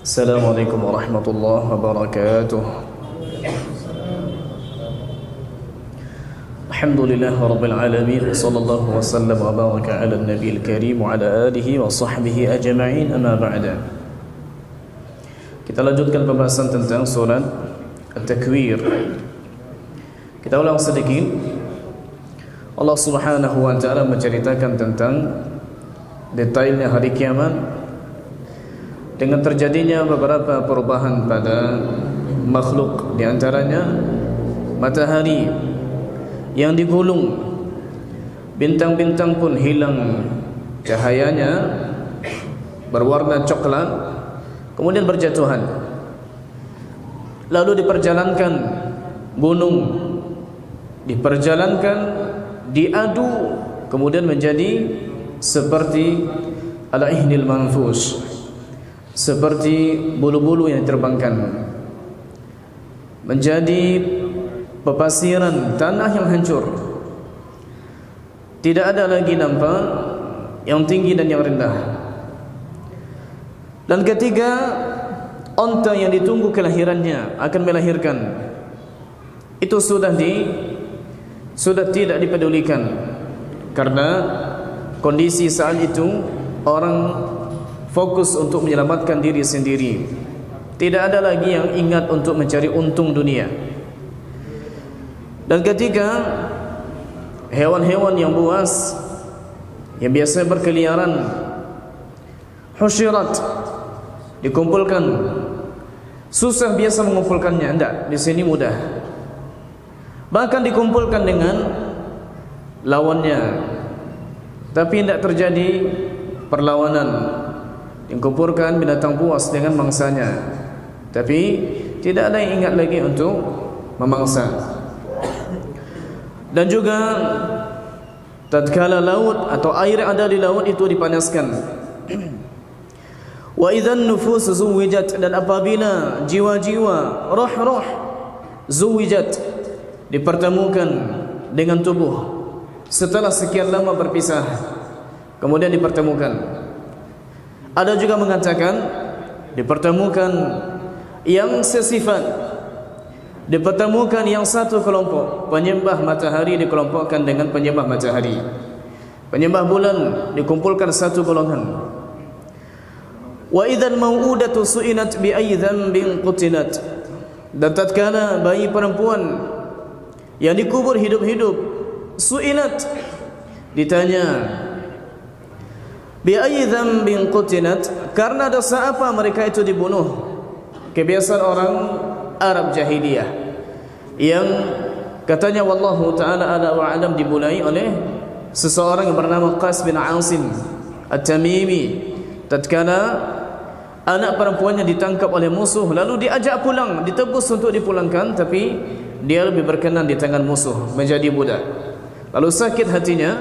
Assalamualaikum warahmatullahi wabarakatuh. Alhamdulillah rabbil alamin, sallallahu wasallam wa baraka ala nabiyil karim wa ala alihi wa sahbihi ajma'in, amma ba'da. Kita lanjutkan pembahasan tentang surat At-Takwir. Kita ulang sedikit. Allah Subhanahu wa taala menceritakan tentang detailnya hari kiamat dengan terjadinya beberapa perubahan pada makhluk, di antaranya matahari yang digulung, bintang-bintang pun hilang cahayanya, berwarna coklat, kemudian berjatuhan. Lalu diperjalankan gunung, diperjalankan, diadu, kemudian menjadi seperti al-ihnil manfus, seperti bulu-bulu yang diterbangkan, menjadi pepasiran tanah yang hancur. Tidak ada lagi nampak yang tinggi dan yang rendah. Dan ketiga, onta yang ditunggu kelahirannya akan melahirkan, itu sudah tidak dipedulikan, karena kondisi saat itu orang fokus untuk menyelamatkan diri sendiri. Tidak ada lagi yang ingat untuk mencari untung dunia. Dan ketiga, hewan-hewan yang buas yang biasa berkeliaran, husyirat, dikumpulkan. Susah biasa mengumpulkannya, enggak, di sini mudah. Bahkan dikumpulkan dengan lawannya, tapi tidak terjadi perlawanan. Dikumpulkan binatang buas dengan mangsanya, tapi tidak ada yang ingat lagi untuk memangsa. Dan juga tatkala laut atau air yang ada di laut itu dipanaskan. Wa idzan nufus zuwijat, dan apabila jiwa-jiwa, roh-roh zuwijat, dipertemukan dengan tubuh setelah sekian lama berpisah, kemudian dipertemukan. Ada juga mengatakan dipertemukan yang sesifat, dipertemukan yang satu kelompok. Penyembah matahari dikelompokkan dengan penyembah matahari, penyembah bulan dikumpulkan satu golongan. Wa idzal mau'udatu su'ilat bi ayyi dhanbin qutilat, dan tatkala bayi perempuan yang dikubur hidup-hidup, su'ilat, ditanya bi ayyi dhanbin qutilat, karena dosa apa mereka itu dibunuh. Kebiasaan orang Arab jahiliyah yang katanya wallahu taala ala wa alam dimulai oleh seseorang yang bernama Qais bin Asim At-Tamimi. Tatkala anak perempuannya ditangkap oleh musuh, lalu diajak pulang, ditebus untuk dipulangkan, tapi dia lebih berkenan di tangan musuh, menjadi budak. Lalu sakit hatinya,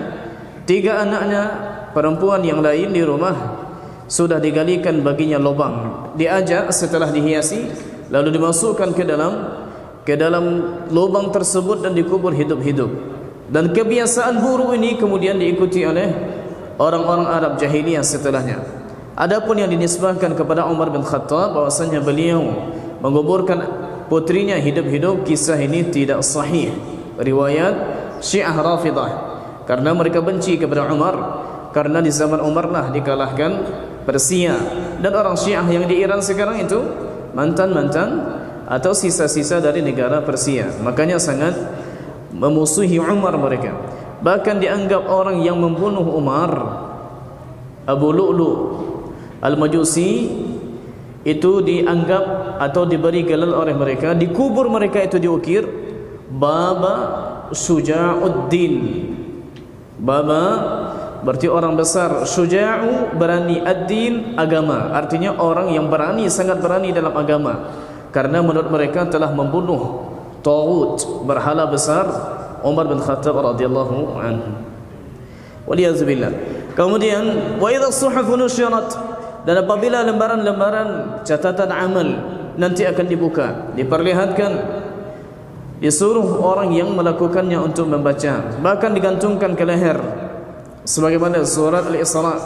tiga anaknya perempuan yang lain di rumah sudah digalikan baginya lubang, diajak setelah dihiasi, lalu dimasukkan ke dalam lubang tersebut dan dikubur hidup-hidup. Dan kebiasaan buruk ini kemudian diikuti oleh orang-orang Arab jahiliyah setelahnya. Adapun yang dinisbahkan kepada Umar bin Khattab bahwasanya beliau menguburkan putrinya hidup-hidup, kisah ini tidak sahih, riwayat Syiah Rafidah, karena mereka benci kepada Umar. Karena di zaman Umar lah dikalahkan Persia, dan orang Syiah yang di Iran sekarang itu mantan-mantan atau sisa-sisa dari negara Persia. Makanya sangat memusuhi Umar mereka. Bahkan dianggap orang yang membunuh Umar, Abu Lu'lu' Al-Majusi, itu dianggap atau diberi gelar oleh mereka, dikubur mereka itu diukir Baba Syuja'uddin. Baba berarti orang besar, syuja'u berani, ad-din agama, artinya orang yang berani, sangat berani dalam agama. Karena menurut mereka telah membunuh taghut, berhala besar, Umar bin Khattab radhiyallahu anhu. Waliyazubillah. Kemudian wa idza suhufu nusyirat, dan apabila lembaran-lembaran catatan amal nanti akan dibuka, diperlihatkan, disuruh orang yang melakukannya untuk membaca, bahkan digantungkan ke leher, sebagaimana surat Al-Isra.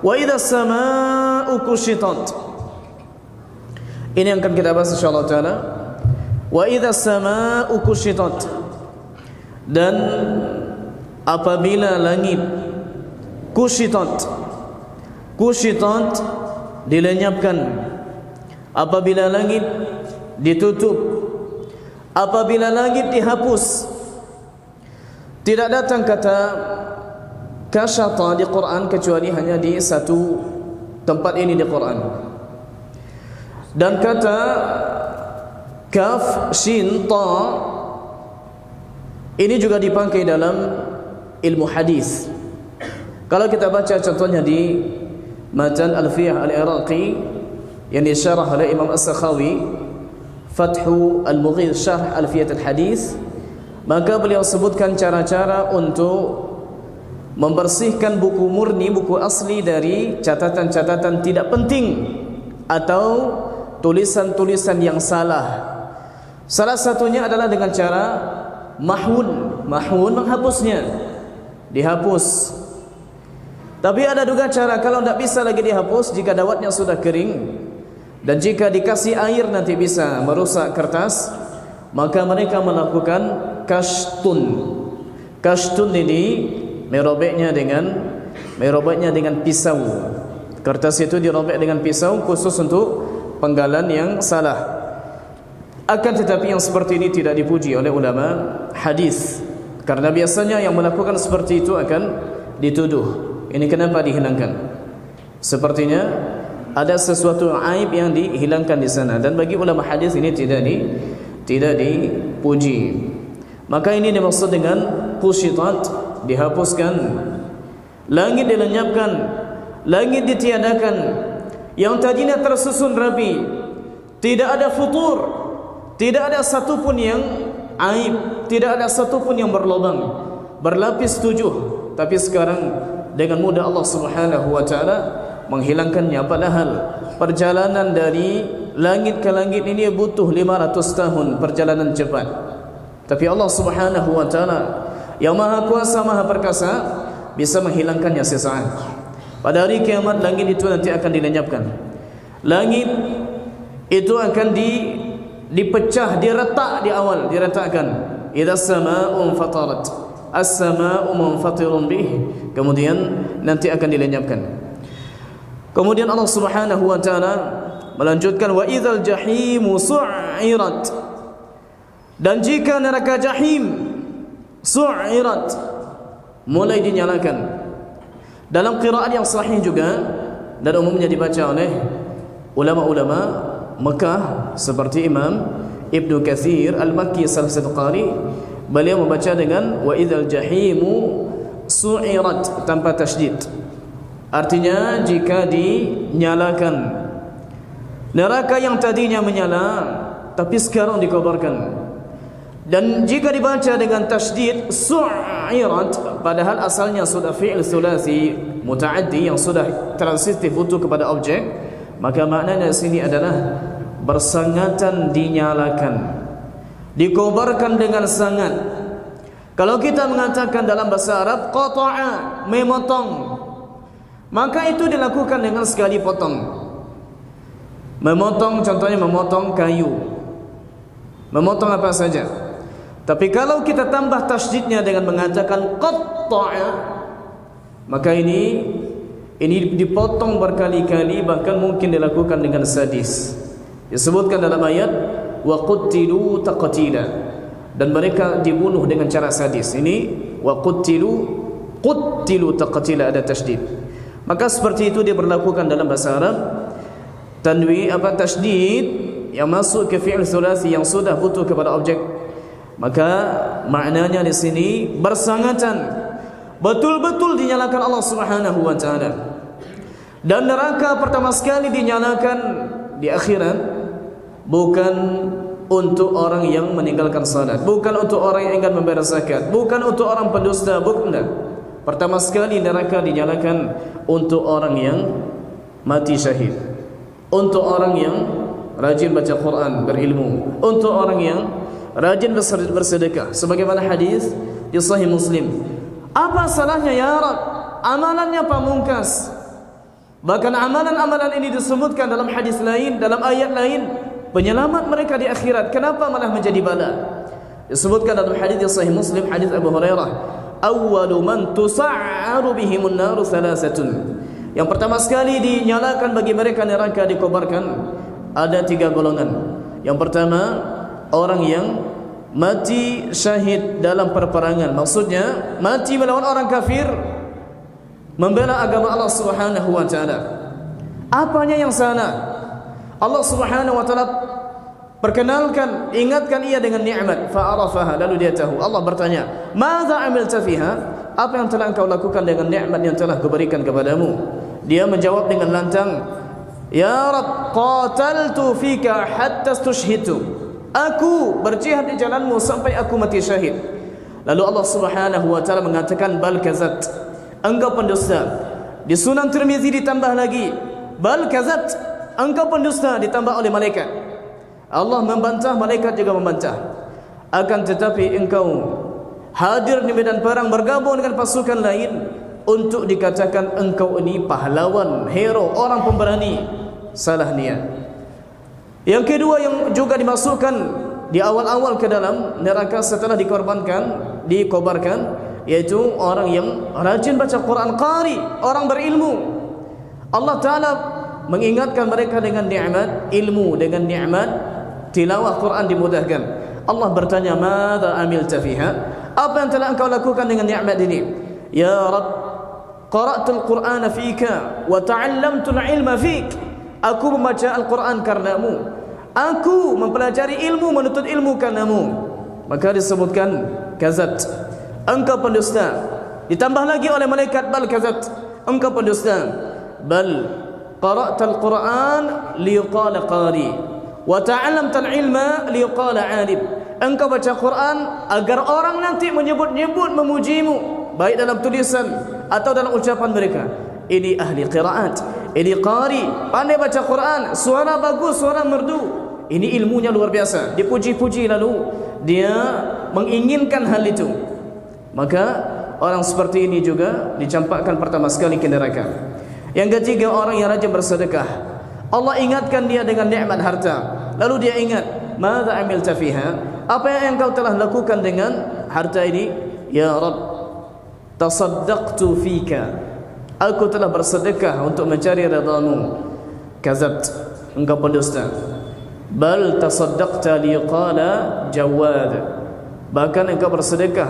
Wa idza as-samaa'u kushitat, Ini yang akan kita bahas insyaallah taala. Wa idza samaa'u kushitat, dan apabila langit kushitat, kushitat dilenyapkan, apabila langit ditutup, apabila langit dihapus. Tidak datang kata kasyata di Quran kecuali hanya di satu tempat ini di Quran. Dan kata kaf, shin, ta ini juga dipakai dalam ilmu hadis. Kalau kita baca contohnya di Matan Alfiyah Al-Iraqi yang disyarah oleh Imam As-Sakhawi, Fathu Al-Mughith Syarh Alfiyat Al-Hadis, maka beliau sebutkan cara-cara untuk membersihkan buku murni, buku asli dari catatan-catatan tidak penting atau tulisan-tulisan yang salah. Salah satunya adalah dengan cara mahun. Mahun menghapusnya, dihapus. Tapi ada juga cara kalau tidak bisa lagi dihapus, jika dawatnya sudah kering dan jika dikasih air nanti bisa merusak kertas, maka mereka melakukan kashtun. Kashtun ini merobeknya dengan pisau. Kertas itu dirobek dengan pisau khusus untuk penggalan yang salah. Akan tetapi yang seperti ini tidak dipuji oleh ulama hadis, karena biasanya yang melakukan seperti itu akan dituduh. Ini kenapa dihilangkan? Sepertinya ada sesuatu aib yang dihilangkan di sana, dan bagi ulama hadis ini tidak dipuji. Maka ini dimaksud dengan kushitat, dihapuskan. Langit dilenyapkan, langit ditiadakan. Yang tadinya tersusun rapi, tidak ada futur, tidak ada satupun yang aib, tidak ada satupun yang berlubang, berlapis 7. Tapi sekarang dengan mudah Allah Subhanahu wa taala menghilangkannya. Padahal perjalanan dari langit ke langit ini butuh 500 tahun perjalanan cepat. Tapi Allah Subhanahu wa taala yang Maha Kuasa, Maha Perkasa, bisa menghilangkannya sesaat. Pada hari kiamat langit itu nanti akan dilenyapkan. Langit itu akan dipecah, diretak di awal, diretakkan. Idza samaa'u fatarat, as-samaa'u munfatirun bih. Kemudian nanti akan dilenyapkan. Kemudian Allah Subhanahu wa taala melanjutkan wa idzal jahimu su'irat, dan jika neraka jahim su'irat, mulai dinyalakan. Dalam qiraat yang sahih juga dan umumnya dibaca oleh ulama-ulama Mekah seperti Imam Ibnu Katsir Al-Makki salah satu qari, beliau membaca dengan wa idzal jahimu su'irat tanpa tasydid. Artinya jika dinyalakan neraka yang tadinya menyala tapi sekarang dikobarkan. Dan jika dibaca dengan tasydid su'irat, padahal asalnya sudah fi'il thulathi muta'addi yang sudah transitif butuh kepada objek, maka maknanya di sini adalah bersangatan, dinyalakan, dikobarkan dengan sangat. Kalau kita mengatakan dalam bahasa Arab qata'a, memotong, maka itu dilakukan dengan sekali potong. Memotong contohnya memotong kayu, memotong apa saja. Tapi kalau kita tambah tasydidnya dengan mengatakan qatta'a, maka ini dipotong berkali-kali, bahkan mungkin dilakukan dengan sadis. Disebutkan dalam ayat wa quttilu taqtila, dan mereka dibunuh dengan cara sadis. Ini wa quttilu taqtila, ada tasydid. Maka seperti itu dia berlakukan dalam bahasa Arab. Tasydid yang masuk ke fi'il thulathi yang sudah butuh kepada objek, maka maknanya di sini bersangatan, betul-betul dinyalakan Allah Subhanahu wa taala. Dan neraka pertama sekali dinyalakan di akhirat bukan untuk orang yang meninggalkan salat, bukan untuk orang yang ingin membayar zakat, bukan untuk orang pendusta, bukan. Pertama sekali neraka dinyalakan untuk orang yang mati syahid, untuk orang yang rajin baca Quran, berilmu, untuk orang yang rajin bersedekah, sebagaimana hadis di Sahih Muslim. Apa salahnya ya Rab? Amalannya pamungkas. Bahkan amalan-amalan ini disebutkan dalam hadis lain, dalam ayat lain, penyelamat mereka di akhirat. Kenapa malah menjadi bala? Disebutkan dalam hadis sahih Muslim, hadis Abu Hurairah, awwalu man tusa'aru bihimun naru thalathatun. Yang pertama sekali dinyalakan bagi mereka neraka, dikobarkan, ada 3 golongan. Yang pertama, orang yang mati syahid dalam perperangan. Maksudnya mati melawan orang kafir, membela agama Allah Subhanahu wa taala. Apanya yang salah? Allah Subhanahu wa taala perkenalkan, ingatkan ia dengan nikmat, fa'arafaha, lalu dia tahu. Allah bertanya, "Madza 'amilta fiha?" Apa yang telah engkau lakukan dengan nikmat yang telah kuberikan kepadamu? Dia menjawab dengan lantang, "Ya Rabb, qataltu fika hatta istushhidtu." Aku berjihad di jalanmu sampai aku mati syahid. Lalu Allah Subhanahu wa taala mengatakan, "Bal kazat." Engkau pendusta. Di Sunan Tirmizi ditambah lagi, "Bal kazat." Engkau pendusta, ditambah oleh malaikat. Allah membantah, malaikat juga membantah. Akan tetapi engkau hadir di medan perang bergabung dengan pasukan lain untuk dikatakan engkau ini pahlawan, hero, orang pemberani. Salah niat. Yang kedua yang juga dimasukkan di awal-awal ke dalam neraka setelah dikobarkan, yaitu orang yang rajin baca Quran, qari, orang berilmu. Allah Ta'ala mengingatkan mereka dengan nikmat ilmu, dengan nikmat tilawah Quran dimudahkan. Allah bertanya, "Madza amilta fiha?" Apa yang telah engkau lakukan dengan nikmat ini? "Ya Rabb, qara'tul Qur'ana fika wa ta'allamtul ilma fik." Aku membaca Al-Quran karenamu, aku mempelajari ilmu, menuntut ilmu karenamu. Maka disebutkan kazat, engkau pendusta. Ditambah lagi oleh malaikat, bal kazat, engkau pendusta. Bal qara'tal Quran liyuqala qari wa ta'allamtal ilma liyuqala alim. Engkau baca Quran agar orang nanti menyebut-nyebut, memujimu, baik dalam tulisan atau dalam ucapan mereka. Ini ahli qiraat, ini qari, pandai baca Quran, suara bagus, suara merdu. Ini ilmunya luar biasa, dipuji-puji, lalu dia menginginkan hal itu. Maka orang seperti ini juga dicampakkan pertama sekali ke neraka. Yang ketiga, orang yang rajin bersedekah. Allah ingatkan dia dengan nikmat harta, lalu dia ingat, "Madza amilta fiha?" Apa yang engkau telah lakukan dengan harta ini? "Ya Rabb, tasaddaqtu fika." Aku telah bersedekah untuk mencari redha-Mu. Kazat, engkau pendusta. Bal tasaddaqta liqala jawad. Bahkan engkau bersedekah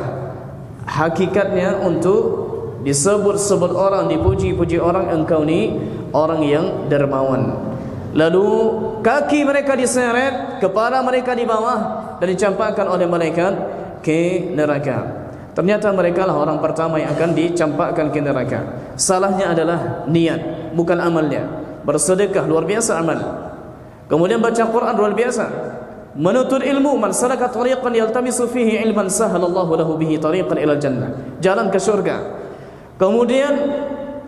hakikatnya untuk disebut-sebut orang, dipuji-puji orang, engkau ni orang yang dermawan. Lalu kaki mereka diseret, kepala mereka di bawah, dan dicampakkan oleh malaikat ke neraka. Ternyata mereka lah orang pertama yang akan dicampakkan ke neraka. Salahnya adalah niat, bukan amalnya. Bersedekah luar biasa amal, kemudian baca Quran luar biasa, menuntut ilmu. Man salaka tariqan yaltamisu fihi ilman sahalallahu lahu bihi tariqan ilal jannah, jalan ke surga. Kemudian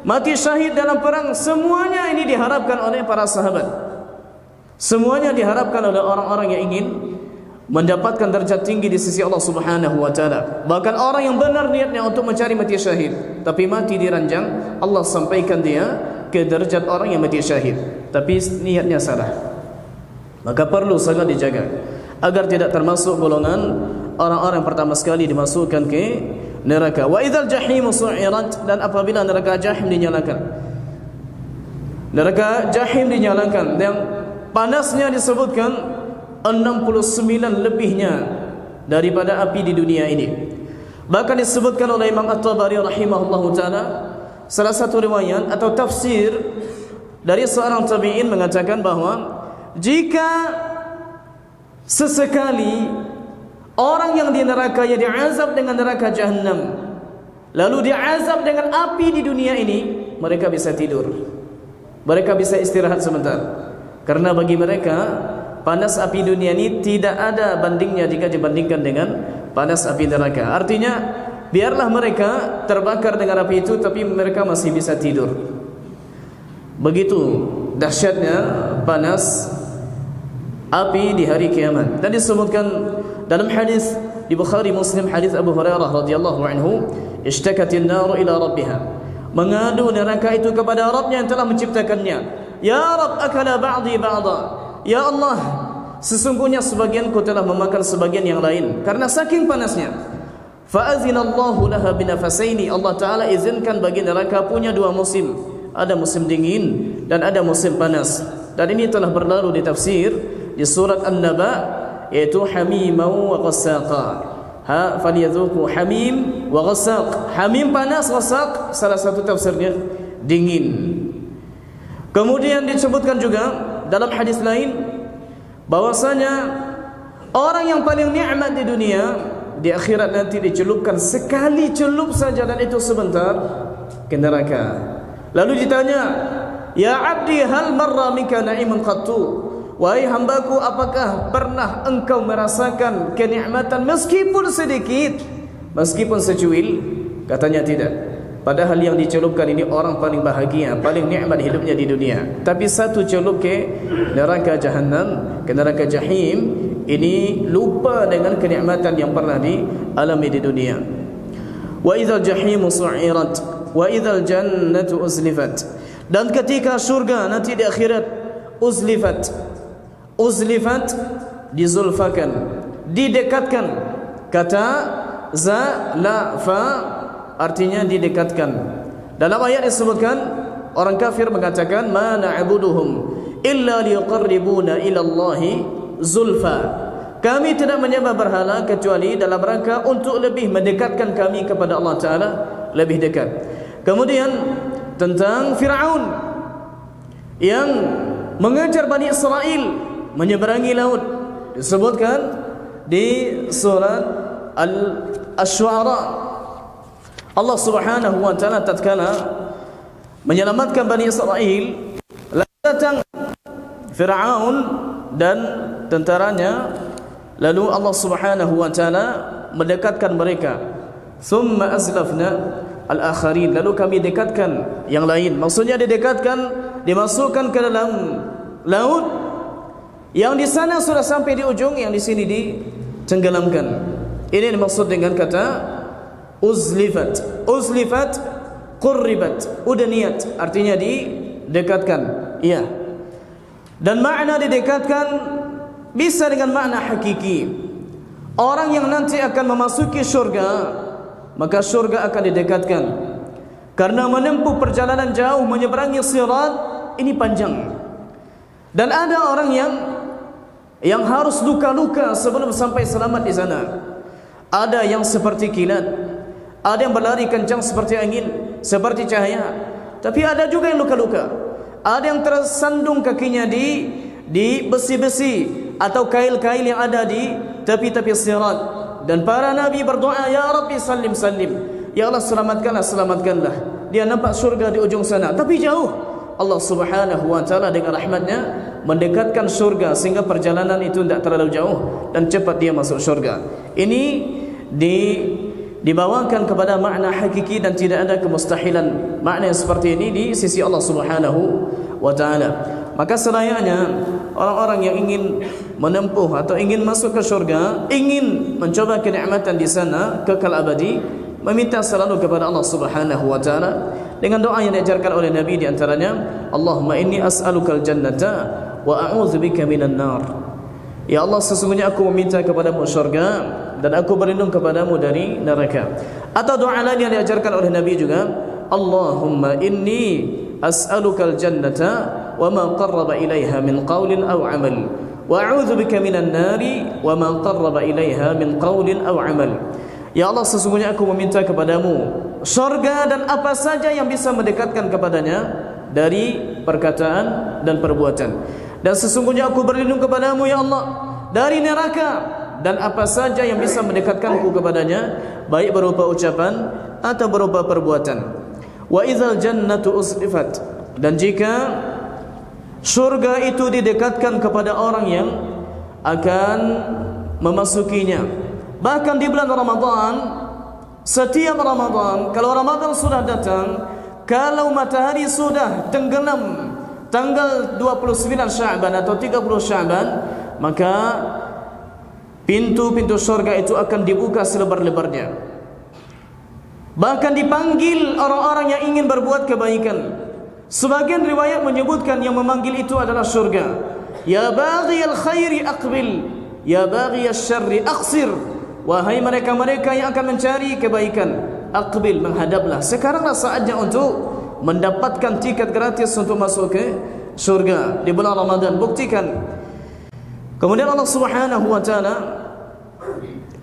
mati syahid dalam perang. Semuanya ini diharapkan oleh para sahabat, semuanya diharapkan oleh orang-orang yang ingin mendapatkan derajat tinggi di sisi Allah Subhanahu wa taala. Bahkan orang yang benar niatnya untuk mencari mati syahid, tapi mati di ranjang, Allah sampaikan dia ke derajat orang yang mati syahid, tapi niatnya salah. Maka perlu sangat dijaga agar tidak termasuk golongan orang-orang yang pertama sekali dimasukkan ke neraka. Wa idzal jahimu su'irat, dan apabila neraka jahim dinyalakan, neraka jahim dinyalakan, yang panasnya disebutkan 69 lebihnya daripada api di dunia ini. Bahkan disebutkan oleh Imam At-Tabari rahimahullahu taala, salah satu riwayat atau tafsir dari seorang tabi'in mengatakan bahwa jika sesekali orang yang di neraka yang diazab dengan neraka Jahannam, lalu diazab dengan api di dunia ini, mereka bisa tidur, mereka bisa istirahat sebentar. Karena bagi mereka panas api dunia ini tidak ada bandingnya jika dibandingkan dengan panas api neraka. Artinya biarlah mereka terbakar dengan api itu, tapi mereka masih bisa tidur. Begitu dahsyatnya panas api di hari kiamat. Dan disebutkan dalam hadis di Bukhari Muslim, hadis Abu Hurairah radhiyallahu anhu, "Ishtakatin naru ila rabbiha." Mengadu neraka itu kepada Rabbnya yang telah menciptakannya. "Ya Rabb, akala ba'di ba'da." Ya Allah, sesungguhnya sebagianku telah memakan sebagian yang lain karena saking panasnya. Fa'azinallahu laha binafasaini, Allah Ta'ala izinkan bagi neraka punya dua musim, ada musim dingin dan ada musim panas. Dan ini telah berlalu di tafsir di surat An-Naba, yaitu hamimau wa ghassaqa. Falyadhuqu hamim wa ghassaq. Hamim panas, ghassaq salah satu tafsirnya dingin. Kemudian disebutkan juga dalam hadis lain bahwasanya orang yang paling nikmat di dunia di akhirat nanti dicelupkan sekali celup saja, dan itu sebentar, ke neraka. Lalu ditanya, ya abdi hal marra minka na'imun qattu, wahai hambaku, apakah pernah engkau merasakan kenikmatan meskipun sedikit, meskipun secuil? Katanya tidak. Padahal yang dicelupkan ini orang paling bahagia, paling nikmat hidupnya di dunia. Tapi satu celup ke neraka Jahannam, ke neraka Jahim, ini lupa dengan kenikmatan yang pernah dialami di dunia. Wa idzal jahimu su'irat wa idzal jannatu uzlifat. Dan ketika surga nanti di akhirat uzlifat, uzlifat dizulfakan, didekatkan. Kata zalafa artinya didekatkan. Dalam ayat disebutkan orang kafir mengatakan ma na'buduhum illa liqarribuna ila Allahi zulfa. Kami tidak menyembah berhala kecuali dalam rangka untuk lebih mendekatkan kami kepada Allah Ta'ala, lebih dekat. Kemudian tentang Fir'aun yang mengejar Bani Israel menyeberangi laut, disebutkan di surat Al-Syu'ara. Allah Subhanahu wa Ta'ala tatkala menyelamatkan Bani Israel, lalu datang Fir'aun dan tentaranya, lalu Allah Subhanahu wa Ta'ala mendekatkan mereka. Thumma azlafna al-akharin, lalu kami dekatkan yang lain. Maksudnya didekatkan, dimasukkan ke dalam laut yang di sana sudah sampai di ujung, yang di sini ditenggelamkan. Ini dimaksud dengan kata uzlifat. Uzlifat qurribat, udah niat, artinya didekatkan. Iya. Dan makna didekatkan bisa dengan makna hakiki. Orang yang nanti akan memasuki syurga, maka syurga akan didekatkan. Karena menempuh perjalanan jauh menyeberangi sirat ini panjang. Dan ada orang yang harus luka-luka sebelum sampai selamat di sana. Ada yang seperti kilat, ada yang berlari kencang seperti angin, seperti cahaya. Tapi ada juga yang luka-luka. Ada yang tersandung kakinya di besi-besi atau kail-kail yang ada di tepi-tepi sirat. Dan para nabi berdoa, ya Rabbi salim salim, ya Allah selamatkanlah, selamatkanlah. Dia nampak surga di ujung sana, tapi jauh. Allah Subhanahu wa Ta'ala dengan rahmatnya mendekatkan surga sehingga perjalanan itu tidak terlalu jauh dan cepat dia masuk surga. Ini dibawakan kepada makna hakiki dan tidak ada kemustahilan makna yang seperti ini di sisi Allah Subhanahu wa Ta'ala. Maka selayaknya orang-orang yang ingin menempuh atau ingin masuk ke surga, ingin mencoba kenikmatan di sana kekal abadi, meminta selalu kepada Allah Subhanahu wa Ta'ala dengan doa yang diajarkan oleh Nabi, di antaranya Allahumma inni as'alukal jannata wa a'udzubika minan nar. Ya Allah, sesungguhnya aku meminta kepadamu surga dan aku berlindung kepadamu dari neraka. Atau doa lain yang diajarkan oleh Nabi juga, Allahumma inni as'alukal jannata wa ma qarraba ilaiha min qawlin aw amal wa a'udzubika minan nari wa ma qarraba ilaiha min qawlin aw amal. Ya Allah, sesungguhnya aku meminta kepadamu surga dan apa saja yang bisa mendekatkan kepadanya dari perkataan dan perbuatan. Dan sesungguhnya aku berlindung kepadamu ya Allah dari neraka dan apa saja yang bisa mendekatkanku kepadanya, baik berupa ucapan atau berupa perbuatan. Wa idzal jannatu uzlifat, dan jika surga itu didekatkan kepada orang yang akan memasukinya. Bahkan di bulan Ramadan, setiap Ramadan, kalau Ramadan sudah datang, kalau matahari sudah tenggelam tanggal 29 Sya'ban atau 30 Sya'ban, maka pintu-pintu surga itu akan dibuka selebar-lebarnya. Bahkan dipanggil orang-orang yang ingin berbuat kebaikan. Sebagian riwayat menyebutkan yang memanggil itu adalah surga. Ya baghiyal khairi aqbil, ya baghiyasy syarri aqsir. Wahai mereka-mereka yang akan mencari kebaikan, aqbil, menghadaplah. Sekaranglah saatnya untuk mendapatkan tiket gratis untuk masuk ke surga di bulan Ramadan. Buktikan. Kemudian Allah Subhanahu wa taala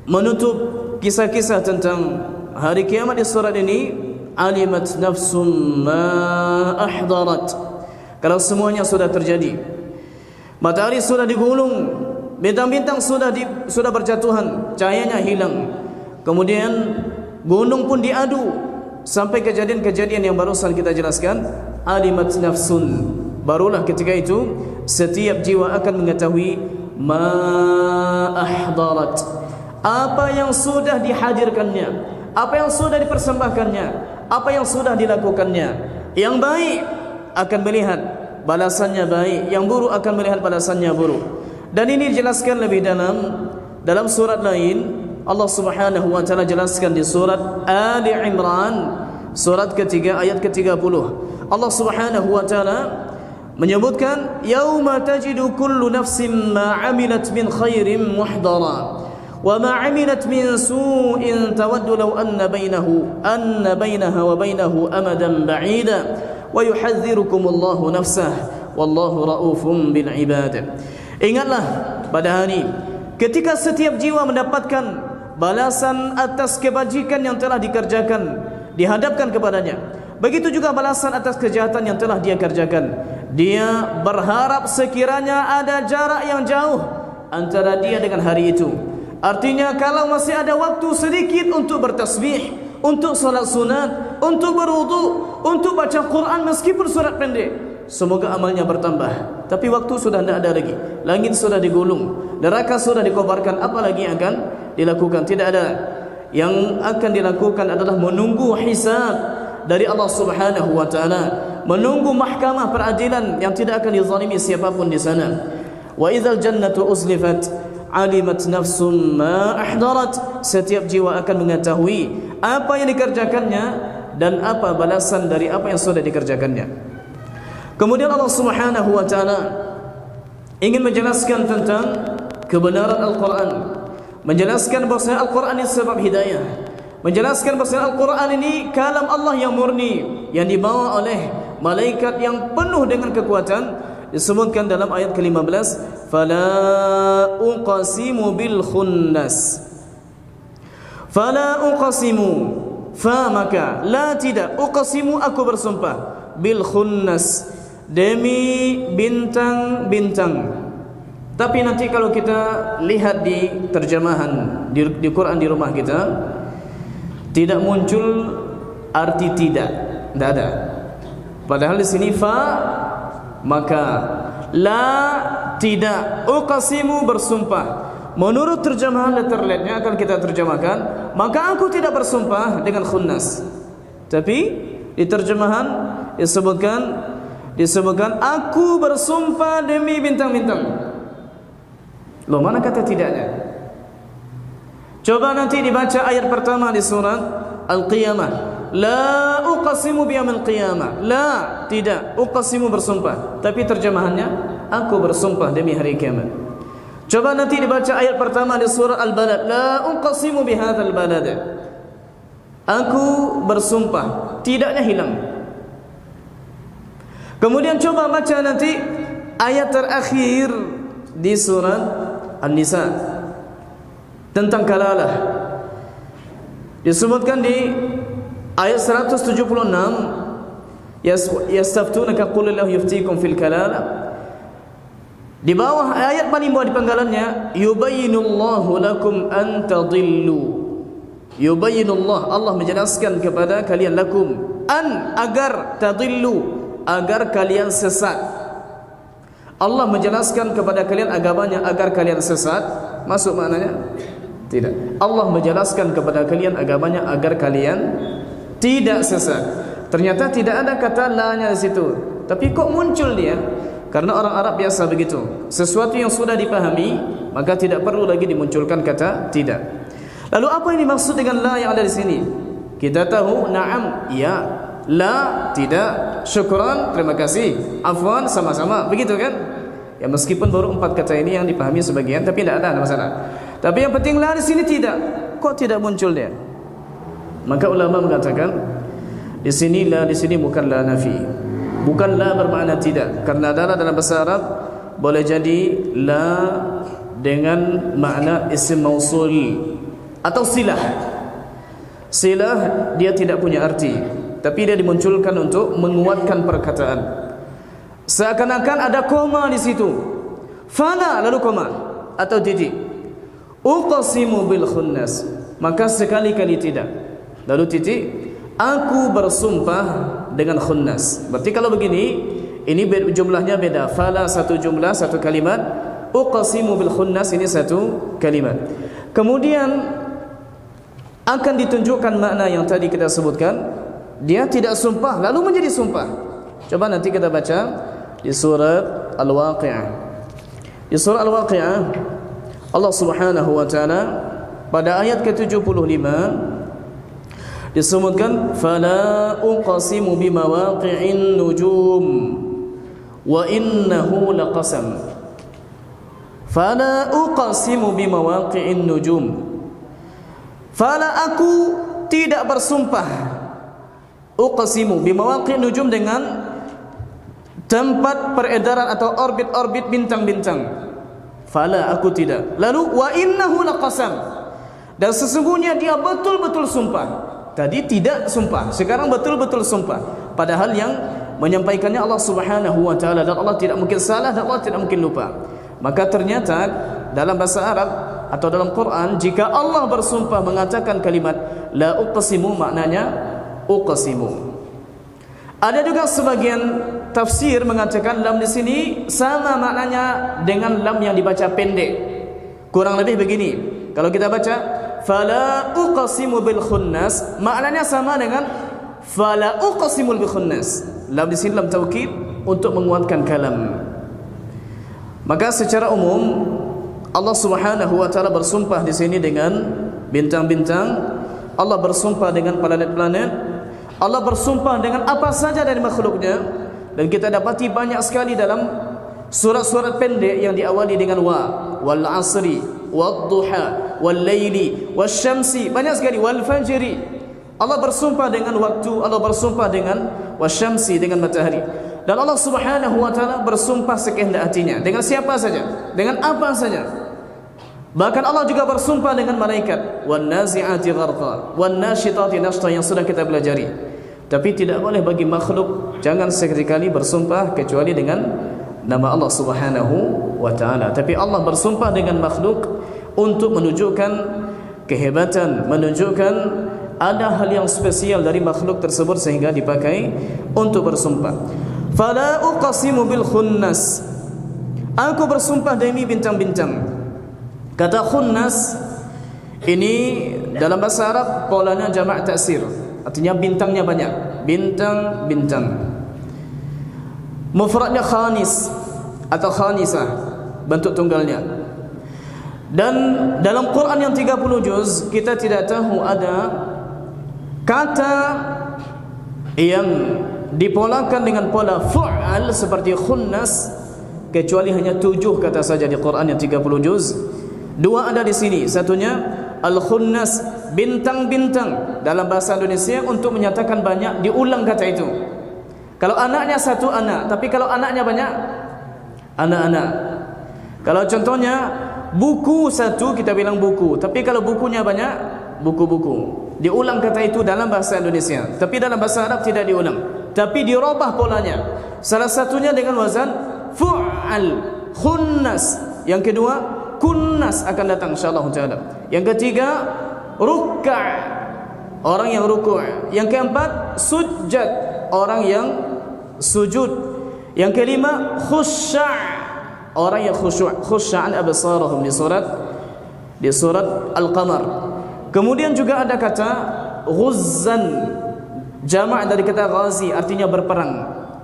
menutup kisah-kisah tentang hari kiamat di surat ini, alimat nafsum ma ahdarat. Kalau semuanya sudah terjadi, matahari sudah digulung, bintang-bintang sudah berjatuhan, cahayanya hilang, kemudian gunung pun diadu, sampai kejadian-kejadian yang barusan kita jelaskan, alimat nafsun. Barulah ketika itu setiap jiwa akan mengetahui ma ahdarat, apa yang sudah dihadirkannya, apa yang sudah dipersembahkannya, apa yang sudah dilakukannya. Yang baik akan melihat balasannya baik, yang buruk akan melihat balasannya buruk. Dan ini dijelaskan lebih dalam surat lain. Allah Subhanahu wa taala jelaskan di surat Ali Imran, surat ketiga ayat ke-30. Allah Subhanahu wa taala menyebutkan, yauma tajidu kullu nafsin ma 'amilat min khairin muhdara wa ma 'amilat min su'in tawaddu law anna bainaha wa bainahu amadan ba'ida wa yuhadzirukumullahu nafsah wallahu raufum bil ibad. Ingatlah pada hari ketika setiap jiwa mendapatkan balasan atas kebajikan yang telah dikerjakan, dihadapkan kepadanya. Begitu juga balasan atas kejahatan yang telah dia kerjakan. Dia berharap sekiranya ada jarak yang jauh antara dia dengan hari itu. Artinya kalau masih ada waktu sedikit untuk bertasbih, untuk salat sunat, untuk berwudu, untuk baca Quran meskipun surat pendek, semoga amalnya bertambah. Tapi waktu sudah tidak ada lagi. Langit sudah digulung, neraka sudah dikobarkan. Apa lagi yang akan dilakukan? Tidak ada. Yang akan dilakukan adalah menunggu hisab dari Allah Subhanahu wa taala, menunggu mahkamah peradilan yang tidak akan dizalimi siapapun di sana. Wa idzal jannatu uzlifat alimat nafsum ma ahdarat. Setiap jiwa akan mengetahui apa yang dikerjakannya dan apa balasan dari apa yang sudah dikerjakannya. Kemudian Allah Subhanahu wa taala ingin menjelaskan tentang kebenaran Al-Quran, menjelaskan bahawa Al-Quran ini sebab hidayah, menjelaskan bahawa Al-Quran ini kalam Allah yang murni, yang dibawa oleh malaikat yang penuh dengan kekuatan. Disebutkan dalam ayat ke-15, fala uqasimu bil khunnas. Fala uqasimu, fa maka, la tidak, uqasimu aku bersumpah, bil khunnas, demi bintang-bintang. Tapi nanti kalau kita lihat di terjemahan di Quran di rumah kita, tidak muncul arti tidak ada. Padahal di sini fa maka, la tidak, uqasimu bersumpah. Menurut terjemahan letterletnya akan kita terjemahkan, maka aku tidak bersumpah dengan khunnas. Tapi di terjemahan disebutkan aku bersumpah demi bintang-bintang. Loh, mana kata tidaknya? Coba nanti dibaca ayat pertama di surat Al-Qiyamah. La uqasimu biyamil qiyamah. La, tidak, uqasimu bersumpah. Tapi terjemahannya, aku bersumpah demi hari kiamat. Coba nanti dibaca ayat pertama di surah Al-Balad. La uqasimu bihadzal balad. Aku bersumpah, tidaknya hilang. Kemudian coba baca nanti ayat terakhir di surat An-Nisa tentang kalalah. Disebutkan di ayat 176, yastaftunaka qulillahu yuftikum fil kalalah. Di bawah ayat paling bawah di penggalannya, yubayyinullahu lakum an tadillu. Yubayyinullah, Allah menjelaskan kepada kalian, lakum, an, agar, tadillu, agar kalian sesat. Allah menjelaskan kepada kalian agamanya agar kalian sesat. Masuk maknanya? Tidak. Allah menjelaskan kepada kalian agamanya agar kalian tidak sesat. Ternyata tidak ada kata la-nya di situ. Tapi kok muncul dia? Karena orang Arab biasa begitu. Sesuatu yang sudah dipahami, maka tidak perlu lagi dimunculkan kata tidak. Lalu apa yang dimaksud dengan la yang ada di sini? Kita tahu na'am, ya, la, tidak, syukran, terima kasih, afwan, sama-sama, begitu kan? Ya, meskipun baru 4 kata ini yang dipahami sebagian, tapi tidak ada masalah. Tapi yang penting la di sini tidak. Kok tidak muncul dia? Maka ulama mengatakan di sini la di sini bukan la nafi. Bukan la bermakna tidak. Karena dalam bahasa Arab boleh jadi la dengan makna isim mausul atau silah. Silah dia tidak punya arti, tapi dia dimunculkan untuk menguatkan perkataan. Seakan-akan ada koma di situ. Fala lalu koma atau titik. Uqsimu bil khunnas, maka sekali-kali tidak. Lalu titik. Aku bersumpah dengan khunnas. Berarti kalau begini, ini jumlahnya beda. Fala satu jumlah, satu kalimat. Uqsimu bil khunnas ini satu kalimat. Kemudian akan ditunjukkan makna yang tadi kita sebutkan. Dia tidak sumpah lalu menjadi sumpah. Coba nanti kita baca di surat Al-Waqi'ah. Di surat Al-Waqi'ah Allah Subhanahu wa taala pada ayat ke-75 disebutkan fala uqsimu bimawaqi'in nujum wa innahu laqasam. Fala uqsimu bimawaqi'in nujum. Fala aku tidak bersumpah. Uqsimu bimawaqi'in nujum dengan tempat peredaran atau orbit-orbit bintang-bintang. Fala aku tidak. Lalu wa innahu laqasam. Dan sesungguhnya dia betul-betul sumpah. Tadi tidak sumpah, sekarang betul-betul sumpah. Padahal yang menyampaikannya Allah Subhanahu wa taala, dan Allah tidak mungkin salah dan Allah tidak mungkin lupa. Maka ternyata dalam bahasa Arab atau dalam Quran, jika Allah bersumpah mengatakan kalimat la uqsimu, maknanya uqsimu. Ada juga sebagian tafsir mengatakan lam di sini sama maknanya dengan lam yang dibaca pendek. Kurang lebih begini. Kalau kita baca fala uqsimu bil khunnas, maknanya sama dengan fala uqsimul bil khunnas. Lam di sini lam taukid untuk menguatkan kalam. Maka secara umum Allah Subhanahu wa taala bersumpah di sini dengan bintang-bintang, Allah bersumpah dengan planet-planet, Allah bersumpah dengan apa saja dari makhluknya. Dan kita dapati banyak sekali dalam surat-surat pendek yang diawali dengan wa, wal asri, wad duha, wal laili, wasyamsi, banyak sekali, wal fajri. Allah bersumpah dengan waktu, Allah bersumpah dengan wasyamsi, dengan matahari. Dan Allah Subhanahu wa taala bersumpah sekehendak hatinya dengan siapa saja, dengan apa saja. Bahkan Allah juga bersumpah dengan malaikat, wan nazi'ati gharqa, wan nasyitati nashta, yang sudah kita pelajari. Tapi tidak boleh bagi makhluk, jangan sekali-kali bersumpah kecuali dengan nama Allah Subhanahu wa taala. Tapi Allah bersumpah dengan makhluk untuk menunjukkan kehebatan, menunjukkan ada hal yang spesial dari makhluk tersebut sehingga dipakai untuk bersumpah. Fala uqsimu bil khunnas, aku bersumpah demi bintang-bintang. Kata khunnas ini dalam bahasa Arab polanya jamak taksir, artinya bintangnya banyak, bintang-bintang. Mufradnya khanis atau khanisah, bentuk tunggalnya. Dan dalam Quran yang 30 juz kita tidak tahu ada kata yang dipolakan dengan pola fu'al seperti khunnas kecuali hanya 7 kata saja di Quran yang 30 juz. 2 ada di sini, satunya al-khunnas, bintang-bintang dalam bahasa Indonesia untuk menyatakan banyak, diulang kata itu. Kalau anaknya satu anak, tapi kalau anaknya banyak, anak-anak. Kalau contohnya buku satu, kita bilang buku, tapi kalau bukunya banyak, buku-buku. Diulang kata itu dalam bahasa Indonesia, tapi dalam bahasa Arab tidak diulang, tapi dirubah polanya. Salah satunya dengan wazan fu'al, khunnas. Yang kedua kunnas akan datang insyaallah taala. Yang ketiga ruk'a, orang yang ruku'. Yang keempat sujud, orang yang sujud. Yang kelima khusya', orang yang khusyuk. Khusya'an absarahum di surat Al-Qamar. Kemudian juga ada kata ghuzzan, jamak dari kata ghazi, artinya berperang.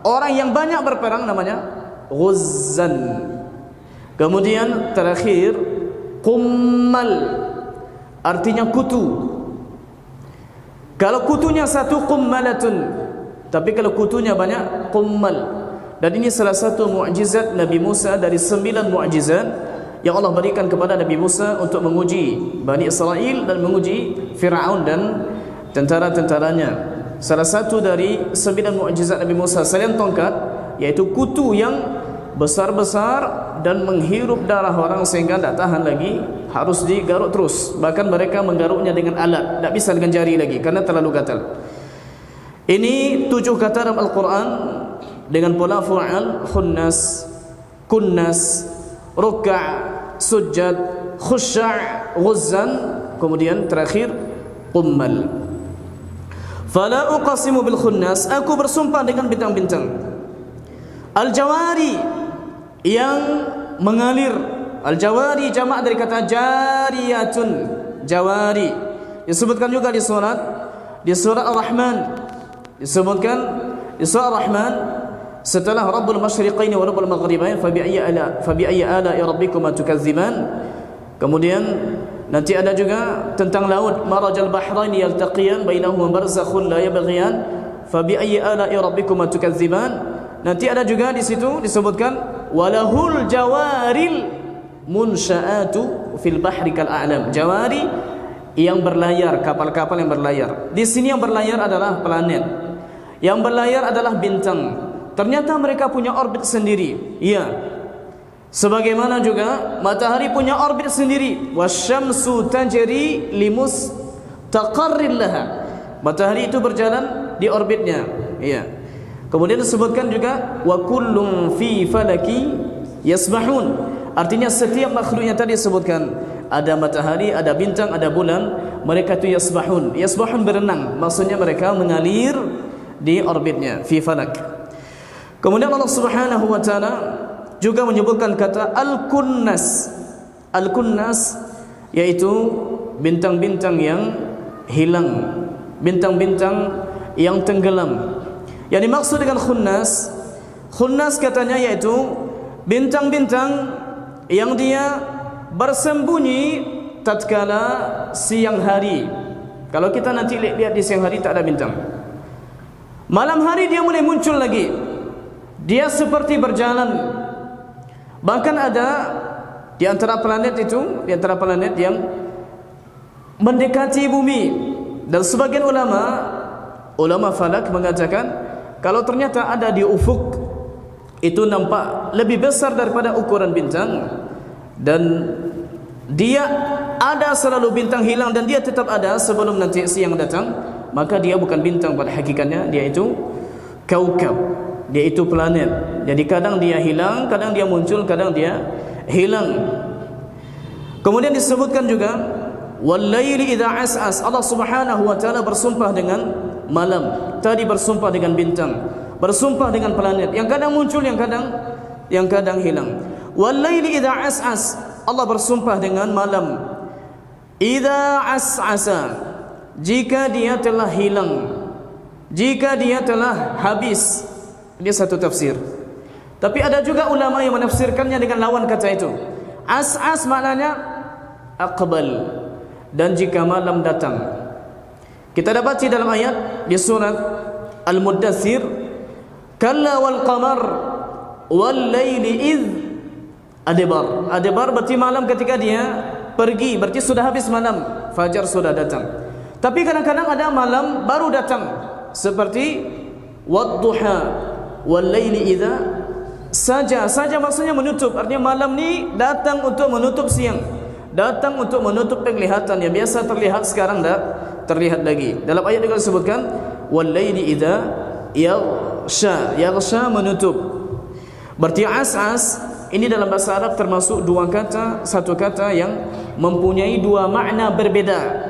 Orang yang banyak berperang namanya ghuzzan. Kemudian terakhir qummal, artinya kutu. Kalau kutunya satu qummalatun, tapi kalau kutunya banyak qummal. Dan ini salah satu mukjizat Nabi Musa dari 9 mukjizat yang Allah berikan kepada Nabi Musa untuk menguji Bani Israel dan menguji Fir'aun dan tentara-tentaranya. Salah satu dari 9 mukjizat Nabi Musa selain tongkat, yaitu kutu yang besar-besar dan menghirup darah orang sehingga tidak tahan lagi, harus digaruk terus. Bahkan mereka menggaruknya dengan alat, tidak bisa dengan jari lagi karena terlalu gatal. Ini 7 kata dalam Al-Quran dengan pola fu'al, khunnas, kunnas, ruk'a', sujjad, khusya', ghuzzan, kemudian terakhir qummal. Fala uqasimu bil khunnas, aku bersumpah dengan bintang-bintang. Al-jawari, yang mengalir. Al-jawari jamak dari kata jariyatun, jawari. Disebutkan juga di surat Ar-Rahman. Disebutkan di surat Ar-Rahman setelah Rabbul Masyriqaini wa Rabbul Maghribain fa bi ayyi ala'i rabbikuma tukadziban. Kemudian nanti ada juga tentang laut, marajal bahraini yaltaqiyan bainahuma barzakhun la yabghiyan fa bi ayyi ala'i rabbikuma tukadziban. Nanti ada juga di situ disebutkan walahul jawaril munsha'atu fil bahri kal a'lam. Jawari yang berlayar, kapal-kapal yang berlayar. Di sini yang berlayar adalah planet. Yang berlayar adalah bintang. Ternyata mereka punya orbit sendiri. Iya. Sebagaimana juga matahari punya orbit sendiri. Wasyamsu tajri limustaqarrin laha. Matahari itu berjalan di orbitnya. Iya. Kemudian disebutkan juga wa kullum fi falaki yasbahun. Artinya setiap makhluk yang tadi disebutkan, ada matahari, ada bintang, ada bulan, mereka itu yasbahun. Yasbahun berenang, maksudnya mereka mengalir di orbitnya, fi falak. Kemudian Allah Subhanahu wa taala juga menyebutkan kata al-kunnas. Al-kunnas yaitu bintang-bintang yang hilang, bintang-bintang yang tenggelam. Yang dimaksud dengan khunnas, khunnas katanya yaitu bintang-bintang yang dia bersembunyi tatkala siang hari. Kalau kita nanti lihat di siang hari tak ada bintang. Malam hari dia mulai muncul lagi. Dia seperti berjalan. Bahkan ada di antara planet itu, di antara planet yang mendekati bumi. Dan sebagian ulama falak mengatakan kalau ternyata ada di ufuk itu nampak lebih besar daripada ukuran bintang, dan dia ada selalu bintang hilang dan dia tetap ada sebelum nanti siang datang, maka dia bukan bintang pada hakikatnya, dia itu kaukab, dia itu planet. Jadi kadang dia hilang, kadang dia muncul, kadang dia hilang. Kemudian disebutkan juga wal-laili idza as'as. Allah Subhanahu wa taala bersumpah dengan malam. Tadi bersumpah dengan bintang, bersumpah dengan planet yang kadang muncul, yang kadang hilang. Wal-laili idza as'as. Allah bersumpah dengan malam. Idza as'asa, jika dia telah hilang, jika dia telah habis. Ini satu tafsir. Tapi ada juga ulama yang menafsirkannya dengan lawan kata itu. As'as maknanya aqbal, dan jika malam datang. Kita dapati dalam ayat di surat Al-Muddathir, kalla wal qamar wal laili id adbar. Adbar berarti malam ketika dia pergi, berarti sudah habis malam, fajar sudah datang. Tapi kadang-kadang ada malam baru datang, seperti wadduha wal laili idza saja. Saja maksudnya menutup, artinya malam ni datang untuk menutup siang, datang untuk menutup penglihatan yang biasa terlihat sekarang dah terlihat lagi. Dalam ayat juga disebutkan wal-laili idza yaghsha. Yaghsha menutup. Berarti as'as ini dalam bahasa Arab termasuk dua kata, satu kata yang mempunyai dua makna berbeda.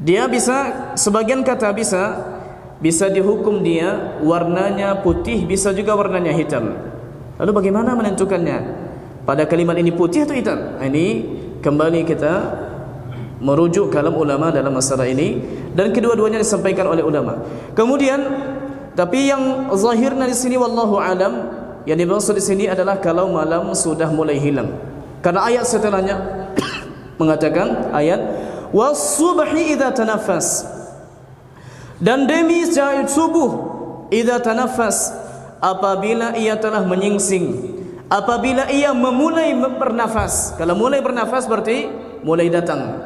Dia bisa, sebagian kata bisa dihukum dia warnanya putih, bisa juga warnanya hitam. Lalu bagaimana menentukannya? Pada kalimat ini putih atau hitam? Ini kembali kita merujuk kalam ulama dalam masalah ini, dan kedua-duanya disampaikan oleh ulama. Kemudian, tapi yang zahirnya di sini wallahu alam, yang dimaksud di sini adalah kalau malam sudah mulai hilang. Karena ayat setelahnya mengatakan ayat was-subhi idza tanaffas, dan demi subuh idza tanaffas, apabila ia telah menyingsing, apabila ia memulai bernafas. Kalau mulai bernafas berarti mulai datang,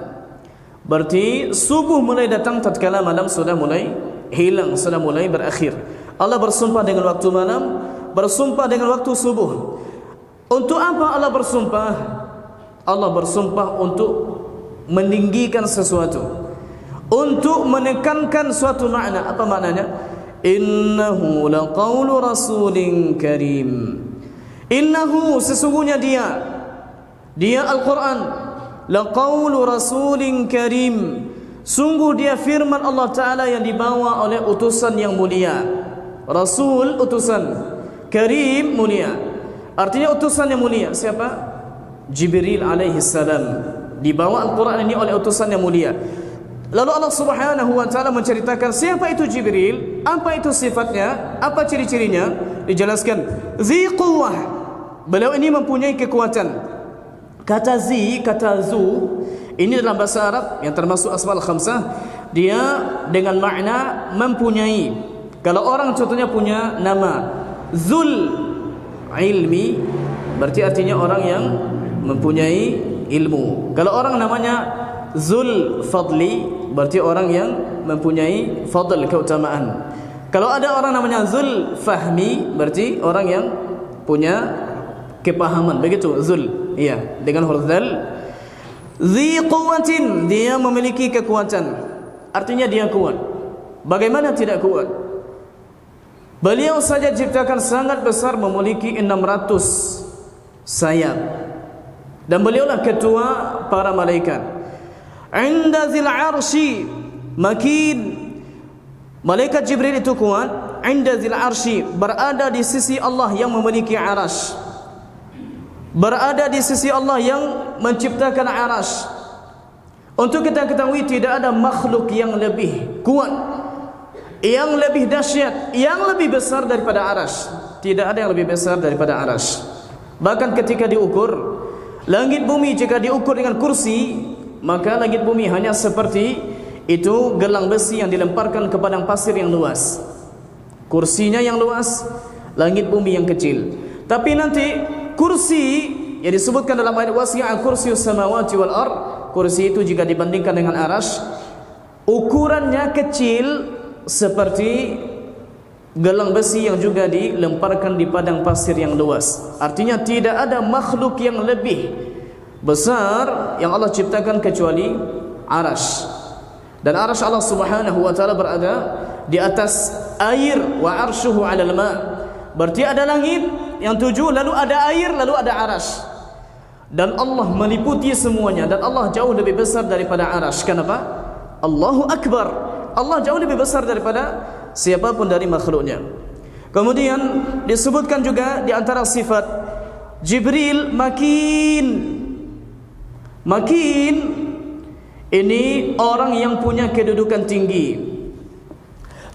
berarti subuh mulai datang tatkala malam sudah mulai hilang, sudah mulai berakhir. Allah bersumpah dengan waktu malam, bersumpah dengan waktu subuh. Untuk apa Allah bersumpah? Allah bersumpah untuk meninggikan sesuatu, untuk menekankan suatu makna. Apa maknanya? Innahu laqaulu rasulin karim. Innahu, sesungguhnya dia Al-Quran, laqaulu rasulin karim, sungguh dia firman Allah Ta'ala yang dibawa oleh utusan yang mulia. Rasul utusan, karim mulia, artinya utusan yang mulia. Siapa? Jibril alaihi salam, dibawa Al-Quran ini oleh utusan yang mulia. Lalu Allah Subhanahu wa Ta'ala menceritakan siapa itu Jibril, apa itu sifatnya, apa ciri-cirinya. Dijelaskan, zi quwwah, beliau ini mempunyai kekuatan. Kata zi, kata zu, ini dalam bahasa Arab yang termasuk asmaul khamsah, dia dengan makna mempunyai. Kalau orang contohnya punya nama Zul ilmi, berarti artinya orang yang mempunyai ilmu. Kalau orang namanya Zul fadli, berarti orang yang mempunyai fadl, keutamaan. Kalau ada orang namanya Zul fahmi, berarti orang yang punya kepahaman. Begitu Zul, iya, dengan huruf dzal. Dzi quwwatin, dia memiliki kekuatan, artinya dia kuat. Bagaimana tidak kuat? Beliau saja ciptakan sangat besar, memiliki 600 sayap, dan beliaulah ketua para malaikat. Inda zil arshi makin, malaikat Jibril itu kuat. Inda zil arshi, berada di sisi Allah yang memiliki arash, berada di sisi Allah yang menciptakan arash. Untuk kita ketahui, tidak ada makhluk yang lebih kuat, yang lebih dahsyat, yang lebih besar daripada arash. Tidak ada yang lebih besar daripada arash. Bahkan ketika diukur langit bumi, jika diukur dengan kursi, maka langit bumi hanya seperti itu gelang besi yang dilemparkan ke padang pasir yang luas. Kursinya yang luas, langit bumi yang kecil. Tapi nanti kursi yang disebutkan dalam ayat wasi'a kursiyyus samawati wal ard, kursi itu jika dibandingkan dengan arash, ukurannya kecil seperti gelang besi yang juga dilemparkan di padang pasir yang luas. Artinya tidak ada makhluk yang lebih besar yang Allah ciptakan kecuali arash. Dan arash Allah Subhanahu wa Ta'ala berada di atas air. Wa arshuhu 'alal ma', berarti ada langit yang 7, lalu ada air, lalu ada arash. Dan Allah meliputi semuanya, dan Allah jauh lebih besar daripada arash. Kenapa? Allahu Akbar. Allah jauh lebih besar daripada siapapun dari makhluknya. Kemudian disebutkan juga di antara sifat Jibril makin. Makin ini orang yang punya kedudukan tinggi.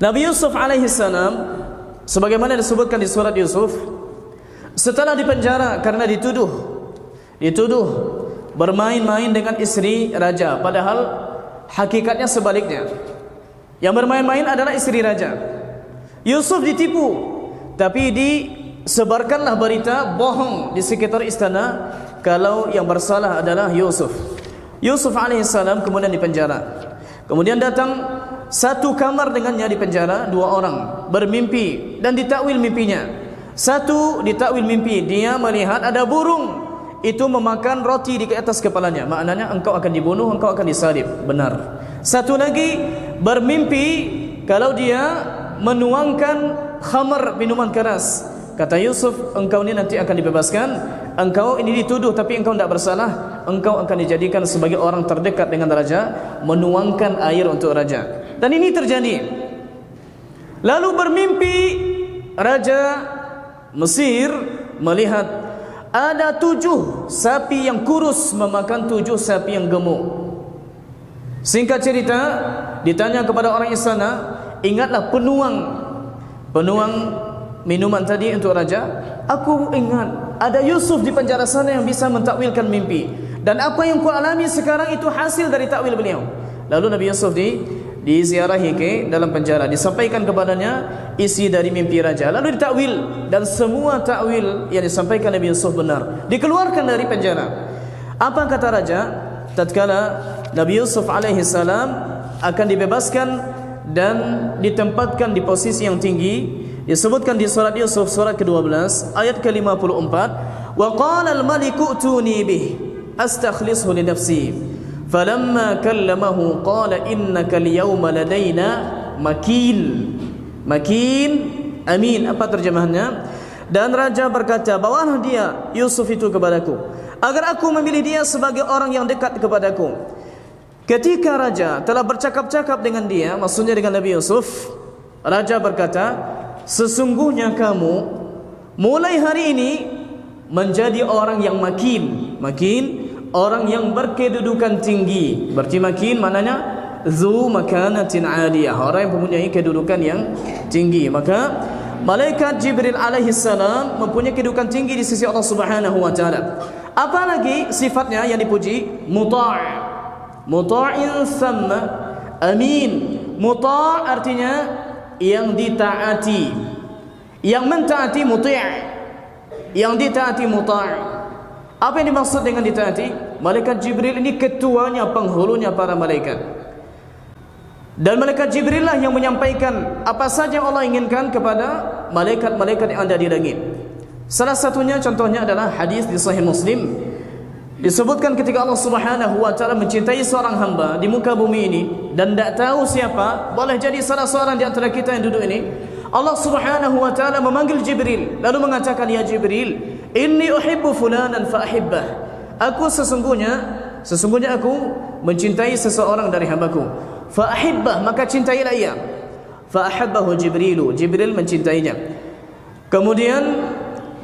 Nabi Yusuf alaihi salam, sebagaimana disebutkan di surat Yusuf, setelah dipenjara karena dituduh bermain-main dengan istri raja, padahal hakikatnya sebaliknya. Yang bermain-main adalah istri raja. Yusuf ditipu, tapi disebarkanlah berita bohong di sekitar istana kalau yang bersalah adalah Yusuf. Yusuf alaihissalam kemudian dipenjara. Kemudian datang satu kamar dengannya di penjara, 2 orang bermimpi dan ditakwil mimpinya. Satu ditakwil mimpi, dia melihat ada burung itu memakan roti di atas kepalanya. Maknanya engkau akan dibunuh, engkau akan disalib. Benar. Satu lagi bermimpi kalau dia menuangkan khamar, minuman keras. Kata Yusuf, engkau ini nanti akan dibebaskan. Engkau ini dituduh tapi engkau tidak bersalah. Engkau akan dijadikan sebagai orang terdekat dengan raja, menuangkan air untuk raja. Dan ini terjadi. Lalu bermimpi Raja Mesir melihat ada 7 sapi yang kurus memakan 7 sapi yang gemuk. Singkat cerita, ditanya kepada orang istana, ingatlah penuang minuman tadi untuk raja? Aku ingat ada Yusuf di penjara sana yang bisa mentakwilkan mimpi, dan apa yang ku alami sekarang itu hasil dari takwil beliau. Lalu Nabi Yusuf diziarahi ke dalam penjara, disampaikan kepadanya isi dari mimpi raja, lalu ditakwil, dan semua takwil yang disampaikan Nabi Yusuf benar. Dikeluarkan dari penjara. Apa kata raja tatkala Nabi Yusuf alaihi salam akan dibebaskan dan ditempatkan di posisi yang tinggi? Disebutkan di surat Yusuf surat ke-12 ayat ke-54, wa qala al-maliku utuni bih astakhlishu li nafsi falamma kallamahu qala innaka al-yawma ladaina makin. Makin, amin. Apa terjemahannya? Dan raja berkata, bawalah dia Yusuf itu kepadaku agar aku memilih dia sebagai orang yang dekat kepadaku. Ketika raja telah bercakap-cakap dengan dia, maksudnya dengan Nabi Yusuf, raja berkata, sesungguhnya kamu mulai hari ini menjadi orang yang makin. Makin, orang yang berkedudukan tinggi. Berarti makin maknanya zu makanatin aliyah, orang yang mempunyai kedudukan yang tinggi. Maka malaikat Jibril alaihi salam mempunyai kedudukan tinggi di sisi Allah Subhanahu wa taala. Apalagi sifatnya yang dipuji? Muta'. Muta'in thamma amin. Muta' artinya yang ditaati, yang mentaati muti', yang ditaati muta'. Apa yang dimaksud dengan ditaati? Malaikat Jibril ini ketuanya, penghulunya para malaikat, dan malaikat Jibril lah yang menyampaikan apa saja yang Allah inginkan kepada malaikat-malaikat yang ada di langit. Salah satunya, contohnya adalah hadis di Sahih Muslim. Disebutkan ketika Allah Subhanahu wa taala mencintai seorang hamba di muka bumi ini dan tidak tahu siapa, boleh jadi salah seorang di antara kita yang duduk ini, Allah Subhanahu wa taala memanggil Jibril lalu mengatakan, ya Jibril, inni uhibbu fulanan fa ahibbah. Aku sesungguhnya aku mencintai seseorang dari hambaku. Fa ahibbah, maka cintailah ia. Fa ahabbahu Jibrilu, Jibril mencintainya. Kemudian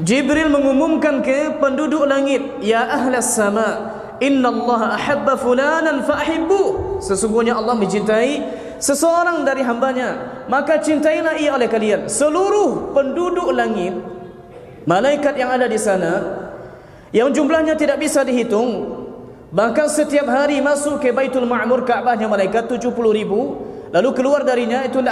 Jibril mengumumkan ke penduduk langit, ya ahlas sama, innallaha ahabba fulanan fa ahibbu. Sesungguhnya Allah mencintai seseorang dari hambanya, maka cintailah ia oleh kalian. Seluruh penduduk langit, malaikat yang ada di sana, yang jumlahnya tidak bisa dihitung, bahkan setiap hari masuk ke Baitul Ma'mur, Ka'bahnya malaikat 70.000, lalu keluar darinya itu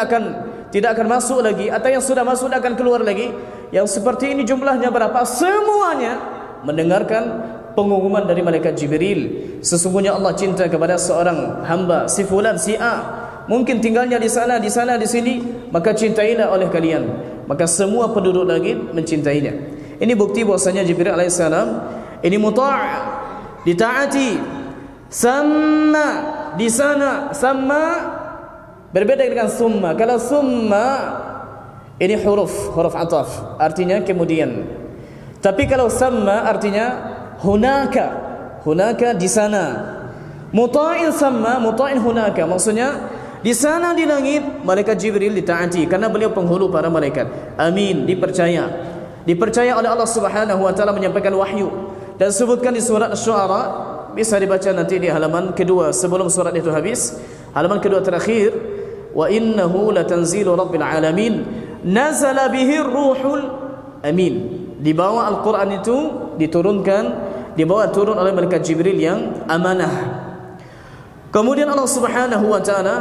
tidak akan masuk lagi, atau yang sudah masuk akan keluar lagi. Yang seperti ini jumlahnya berapa? Semuanya mendengarkan pengumuman dari malaikat Jibril. Sesungguhnya Allah cinta kepada seorang hamba, si fulan, si A, mungkin tinggalnya di sana, di sini, maka cintailah oleh kalian. Maka semua penduduk langit mencintainya. Ini bukti bahwasanya Jibril alaihissalam ini muta', ditaati. Sama di sana, sama berbeda dengan summa. Kalau summa ini huruf ataf, artinya kemudian. Tapi kalau sama artinya hunaka di sana. Muta'in sama, muta'in hunaka, maksudnya di sana di langit malaikat Jibril ditaati karena beliau penghulu para malaikat. Amin, dipercaya oleh Allah Subhanahu wa taala menyampaikan wahyu. Dan sebutkan di surat Asy-Syu'ara, bisa dibaca nanti di halaman kedua sebelum surat itu habis, halaman kedua terakhir, wa innahu latanzilu rabbil alamin nazala bihi ruhul amin. Di bawah Al-Quran itu turun oleh malaikat Jibril yang amanah. Kemudian Allah Subhanahu wa taala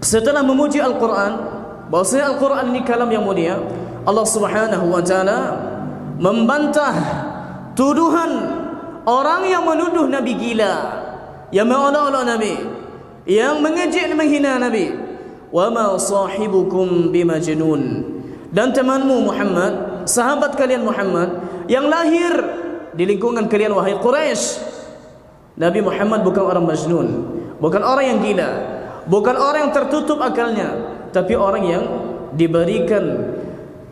setelah memuji Al-Quran, bahwasanya Al-Quran ini kalam yang mulia, Allah Subhanahu wa taala membantah tuduhan orang yang menuduh Nabi gila, yang mengolok-olok Nabi, yang mengejek dan menghina Nabi. Wa ma sahibukum bimajnun. Dan temanmu Muhammad, sahabat kalian Muhammad, yang lahir di lingkungan kalian wahai Quraisy, Nabi Muhammad bukan orang majnun, bukan orang yang gila, bukan orang yang tertutup akalnya, tapi orang yang diberikan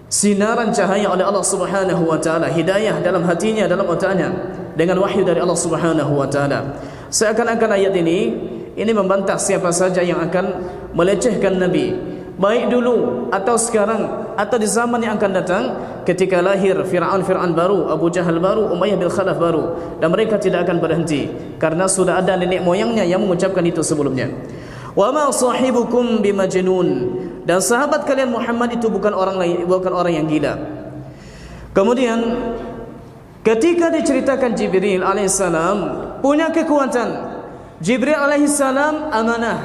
sinaran cahaya oleh Allah Subhanahu wa taala, hidayah dalam hatinya, dalam otaknya, dengan wahyu dari Allah Subhanahu wa taala. Seakan-akan ayat ini membantah siapa saja yang akan melecehkan Nabi, baik dulu atau sekarang atau di zaman yang akan datang, ketika lahir Fir'aun baru, Abu Jahal baru, Umayyah bin Khalaf baru, dan mereka tidak akan berhenti karena sudah ada nenek moyangnya yang mengucapkan itu sebelumnya. Wa ma sahibukum bimajnun. Dan sahabat kalian Muhammad itu bukan orang yang gila. Kemudian ketika diceritakan Jibril alaihissalam punya kekuatan, Jibril alaihissalam amanah,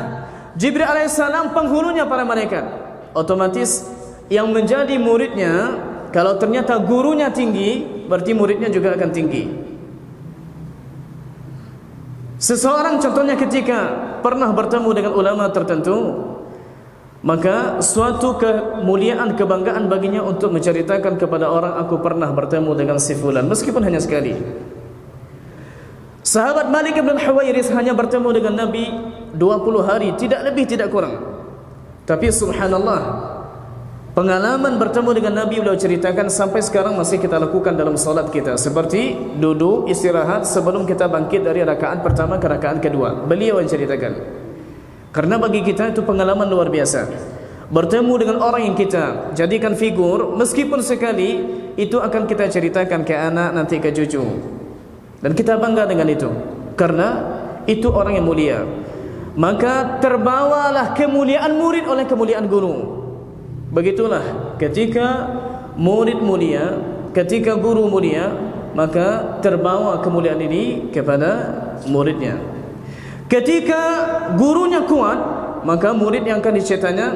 Jibril alaihissalam penghulunya para malaikat. Otomatis yang menjadi muridnya, kalau ternyata gurunya tinggi, berarti muridnya juga akan tinggi. Seseorang contohnya ketika pernah bertemu dengan ulama tertentu, maka suatu kemuliaan, kebanggaan baginya untuk menceritakan kepada orang, aku pernah bertemu dengan si fulan, meskipun hanya sekali. Sahabat Malik bin Huwairis hanya bertemu dengan Nabi 20 hari, tidak lebih tidak kurang. Tapi subhanallah, pengalaman bertemu dengan Nabi beliau ceritakan sampai sekarang masih kita lakukan dalam salat kita, seperti duduk istirahat sebelum kita bangkit dari rakaat pertama ke rakaat kedua. Beliau yang ceritakan. Karena bagi kita itu pengalaman luar biasa. Bertemu dengan orang yang kita jadikan figur, meskipun sekali, itu akan kita ceritakan ke anak, nanti ke cucu. Dan kita bangga dengan itu, karena itu orang yang mulia. Maka terbawalah kemuliaan murid oleh kemuliaan guru. Begitulah ketika murid mulia, ketika guru mulia, maka terbawa kemuliaan ini kepada muridnya. Ketika gurunya kuat, maka murid yang akan dicetaknya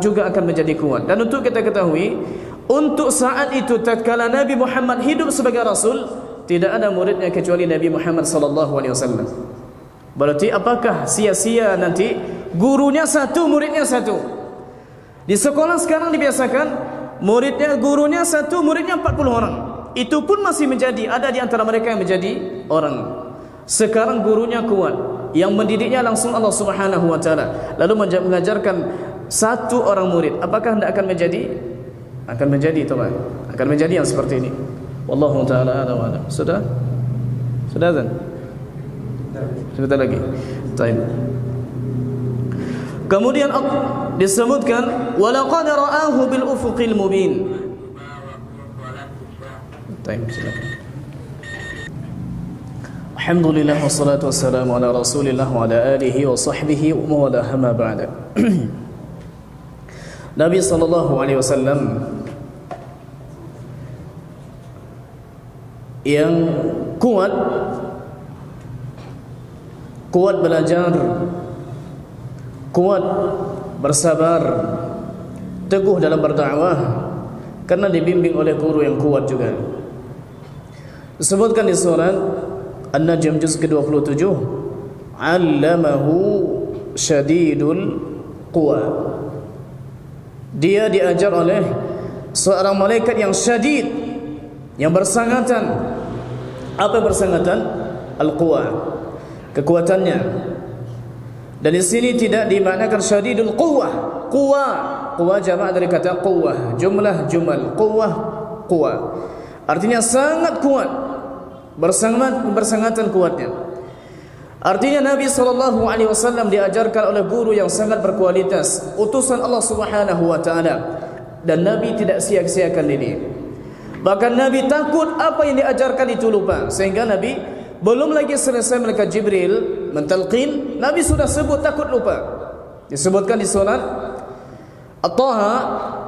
juga akan menjadi kuat. Dan untuk kita ketahui, untuk saat itu tatkala Nabi Muhammad hidup sebagai Rasul, tidak ada muridnya kecuali Nabi Muhammad sallallahu alaihi wasallam. Berarti apakah sia-sia nanti gurunya satu, muridnya satu? Di sekolah sekarang dibiasakan muridnya, gurunya satu, muridnya 40 orang. Itu pun masih menjadi, ada di antara mereka yang menjadi orang. Sekarang gurunya kuat, yang mendidiknya langsung Allah Subhanahu wa taala, lalu mengajarkan satu orang murid. Apakah tidak akan menjadi? Akan menjadi, teman. Akan menjadi yang seperti ini. Wallahu taala a'lam wa a'lam. Sudah azan? Sebentar lagi. Baik. Kemudian disebutkan walaqad ra'ahu bil ufuqil mubin. Baik, silakan. Alhamdulillah wassalatu wassalamu ala Rasulillah wa ala alihi wa sahbihi wa wala ma ba'da. Nabi sallallahu alaihi wasallam yang kuat belajar, kuat bersabar, teguh dalam berdakwah, karena dibimbing oleh guru yang kuat juga. Disebutkan di surat An-Najm juz ke-27, 'allamahu syadidul quwa. Dia diajar oleh seorang malaikat yang syadid, yang bersangatan. Apa bersangatan? Al-quwa, kekuatannya. Dan di sini tidak dimaknakan syadidul quwwah. Quwa jamak dari kata quwwah, jumlah jumal, quwwah. Artinya sangat kuat, bersangatan kuatnya. Artinya Nabi SAW diajarkan oleh guru yang sangat berkualitas, utusan Allah Subhanahu wa taala, dan Nabi tidak sia-siakan ini. Bahkan Nabi takut apa yang diajarkan itu lupa, sehingga Nabi belum lagi selesai malaikat Jibril mentalqin, Nabi sudah sebut takut lupa. Disebutkan di surat At-Taha,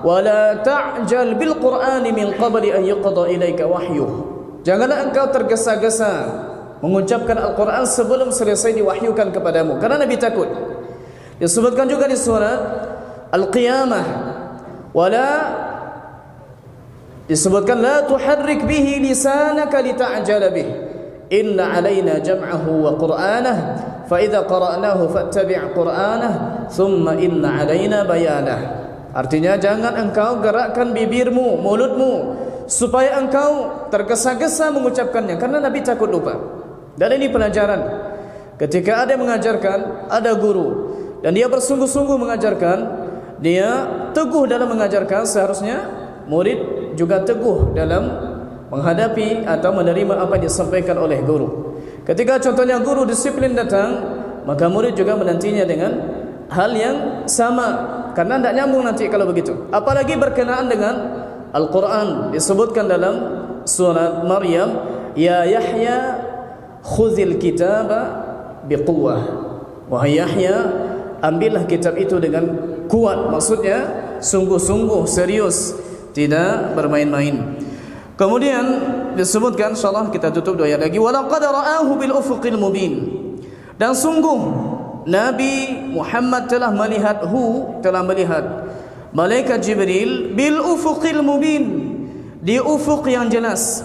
wala ta'jal bil Qur'ani min qabli an yuqda ilaika wahyuh. Janganlah engkau tergesa-gesa mengucapkan Al-Quran sebelum selesai diwahyukan kepadamu, karena Nabi takut. Disebutkan juga di surat Al-Qiyamah, wala, disebutkan la tuharrik bihi lisanaka lita'jala bih, inna alaina jam'ahu wa qur'anah, fa idza qara'nahu fattabi' qur'anah, thumma inna alaina bayanah. Artinya jangan engkau gerakkan bibirmu, mulutmu, supaya engkau tergesa-gesa mengucapkannya, karena Nabi takut lupa. Dan ini pelajaran. Ketika ada yang mengajarkan, ada guru, dan dia bersungguh-sungguh mengajarkan, dia teguh dalam mengajarkan, seharusnya murid juga teguh dalam menghadapi atau menerima apa yang disampaikan oleh guru. Ketika contohnya guru disiplin datang, maka murid juga menantinya dengan hal yang sama, karena tidak nyambung nanti kalau begitu. Apalagi berkenaan dengan Al-Quran. Disebutkan dalam surat Maryam, ya Yahya khuzil kitaba biquwah. Wahai Yahya, ambillah kitab itu dengan kuat, maksudnya sungguh-sungguh, serius, tidak bermain-main. Kemudian disebutkan, insyaallah kita tutup 2 ayat lagi, walaqad ra'ahu bil ufuqil mubin. Dan sungguh Nabi Muhammad telah melihat malaikat Jibril bil ufuqil mubin, di ufuk yang jelas.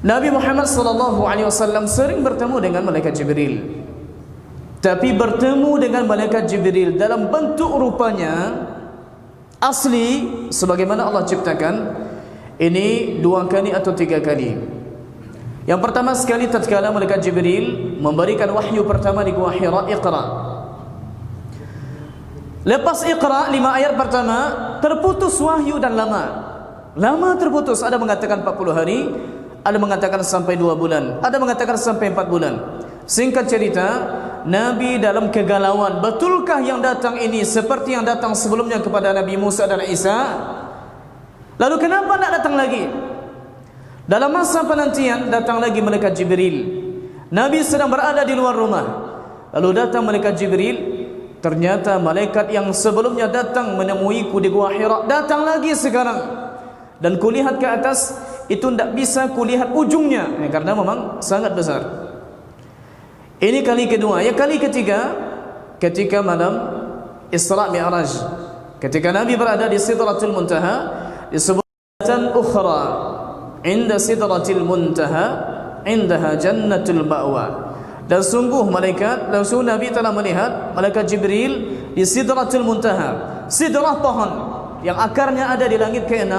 Nabi Muhammad sallallahu alaihi wasallam sering bertemu dengan malaikat Jibril. Tapi bertemu dengan malaikat Jibril dalam bentuk rupanya asli sebagaimana Allah ciptakan ini 2 kali atau 3 kali. Yang pertama sekali tatkala malaikat Jibril memberikan wahyu pertama di Gua Hira, Iqra. Lepas Iqra 5 ayat pertama terputus wahyu dan lama terputus. Ada mengatakan 40 hari, ada mengatakan sampai 2 bulan, ada mengatakan sampai 4 bulan. Singkat cerita, Nabi dalam kegalauan, betulkah yang datang ini seperti yang datang sebelumnya kepada Nabi Musa dan Isa? Lalu kenapa nak datang lagi? Dalam masa penantian datang lagi malaikat Jibril. Nabi sedang berada di luar rumah, lalu datang malaikat Jibril. Ternyata malaikat yang sebelumnya datang menemuiku di Gua Hira datang lagi sekarang. Dan kulihat ke atas, itu tidak bisa kulihat ujungnya, karena memang sangat besar. Ini kali kedua. Yang kali ketiga, ketika malam Isra Mi'raj, ketika Nabi berada di Sidratul Muntaha, disebutkan ukhra inda Sidratul Muntaha indaha jannatul ma'wa. Dan sungguh Nabi telah melihat malaikat Jibril di Sidratul Muntaha, sidrah pohon yang akarnya ada di langit ke-6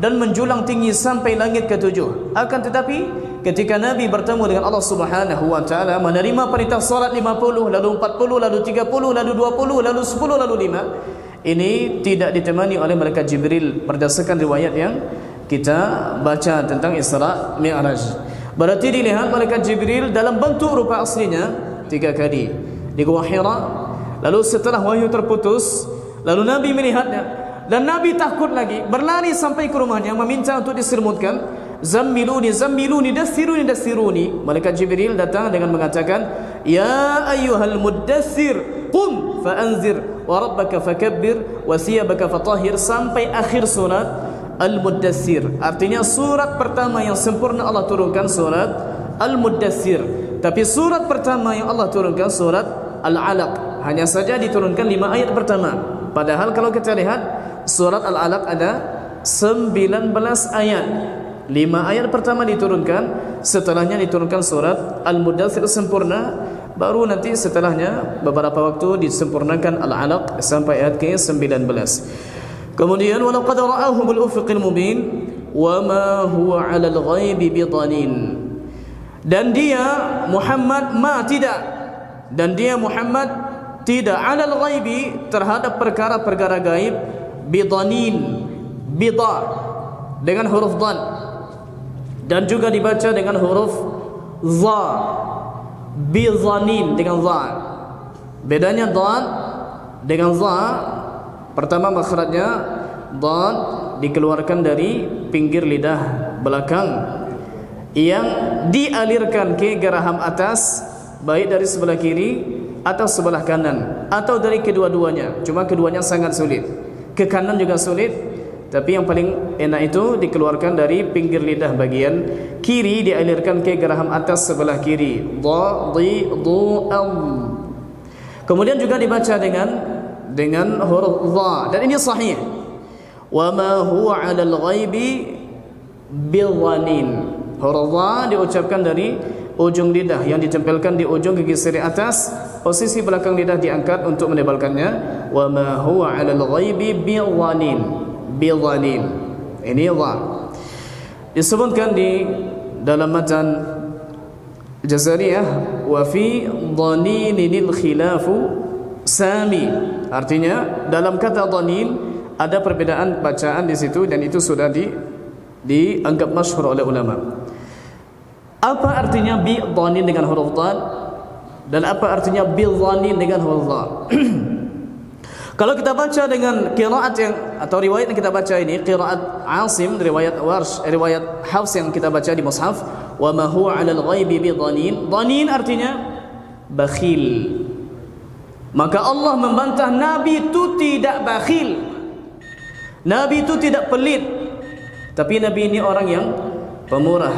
dan menjulang tinggi sampai langit ke-7. Akan tetapi ketika Nabi bertemu dengan Allah Subhanahu wa taala, menerima perintah salat 50, lalu 40, lalu 30, lalu 20, lalu 10, lalu 5, ini tidak ditemani oleh malaikat Jibril berdasarkan riwayat yang kita baca tentang Isra Mi'raj. Berarti dilihat malaikat Jibril dalam bentuk rupa aslinya 3 kali di Gua Hira. Lalu setelah wahyu terputus, lalu Nabi melihatnya dan Nabi takut lagi, berlari sampai ke rumahnya meminta untuk diselimutkan. Zammiluni, zammiluni, dassiruni, dassiruni. Malaikat Jibril datang dengan mengatakan, ya ayyuhal muddassir, qum fa'anzir, wa rabbaka fakabbir, wa siyabaka fatahhir, sampai akhir surat Al-Muddassir. Artinya surat pertama yang sempurna Allah turunkan surat Al-Muddassir. Tapi surat pertama yang Allah turunkan surat Al-Alaq. Hanya saja diturunkan 5 ayat pertama. Padahal kalau kita lihat surat Al-Alaq ada 19 ayat. 5 ayat pertama diturunkan, setelahnya diturunkan surat Al-Muddathir sempurna, baru nanti setelahnya beberapa waktu disempurnakan Al-Alaq sampai ayat ke-19. Kemudian walaqad ra'ahu bil ufuqil mubin wa ma huwa 'alal ghaibi bidhanin. Dan dia Muhammad tidak 'alal ghaibi terhadap perkara-perkara gaib bidhanin, bidha dengan huruf dhan dan juga dibaca dengan huruf za, bidhanin dengan za. Bedanya dhan dengan za, pertama makhrajnya dhan dikeluarkan dari pinggir lidah belakang yang dialirkan ke geraham atas, baik dari sebelah kiri atau sebelah kanan atau dari kedua-duanya. Cuma keduanya sangat sulit. Ke kanan juga sulit. Tapi yang paling enak itu dikeluarkan dari pinggir lidah bagian kiri, dialirkan ke geraham atas sebelah kiri. Dha, di, du, am. Kemudian juga dibaca dengan huruf dha, dan ini sahih. Wa ma huwa 'alal ghaibi bidhanin. Huruf dha diucapkan dari ujung lidah yang ditempelkan di ujung gigi seri atas, posisi belakang lidah diangkat untuk menebalkannya. Wa ma huwa 'alal ghaibi bidhanin. Bidhanin. Ini dha. Disebutkan di dalam matan Jazariyah, wa fi dhaninil khilafu sami. Artinya dalam kata dhanin ada perbedaan bacaan di situ, dan itu sudah dianggap masyhur oleh ulama. Apa artinya bidhanin dengan huruf dhan dan apa artinya bidhanin dengan huruf dha? Kalau kita baca dengan qiraat yang atau riwayat yang kita baca ini, qiraat Asim, riwayat Warsh, riwayat Hafs yang kita baca di mushaf, wa ma huwa 'alal ghaibi bidhanin. Dhanin artinya bakhil. Maka Allah membantah Nabi itu tidak bakhil. Nabi itu tidak pelit. Tapi Nabi ini orang yang pemurah.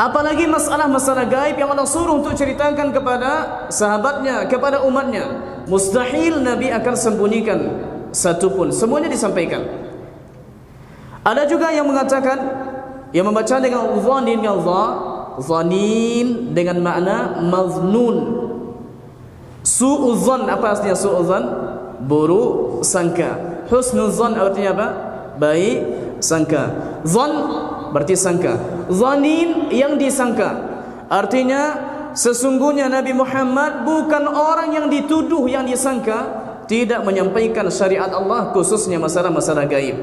Apalagi masalah-masalah gaib yang Allah suruh untuk ceritakan kepada sahabatnya, kepada umatnya. Mustahil Nabi akan sembunyikan satu pun, semuanya disampaikan. Ada juga yang mengatakan, yang membaca dengan dhanin, dengan dhanin dengan makna maznun. Su'udzan, apa artinya su'udzan? Buruk sangka. Husnudzan artinya apa? Baik sangka. Zan berarti sangka. Dhanin yang disangka. Artinya sesungguhnya Nabi Muhammad bukan orang yang dituduh, yang disangka tidak menyampaikan syariat Allah, khususnya masalah-masalah gaib.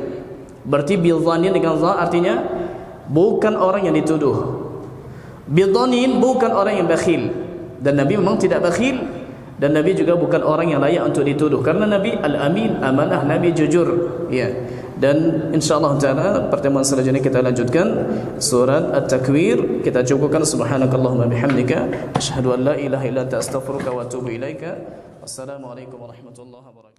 Berarti bil dhanin dengan dha artinya bukan orang yang dituduh. Bil dhanin bukan orang yang bakhil. Dan Nabi memang tidak bakhil, dan Nabi juga bukan orang yang layak untuk dituduh, karena Nabi al-amin, amanah, Nabi jujur, ya. Dan insyaallah taala pertemuan selanjutnya kita lanjutkan surat At-Takwir. Kita cukupkan subhanakallahumma bihamdika asyhadu an la ilaha illa anta astaghfiruka wa atubu ilaika. Wassalamualaikum warahmatullahi wabarakatuh.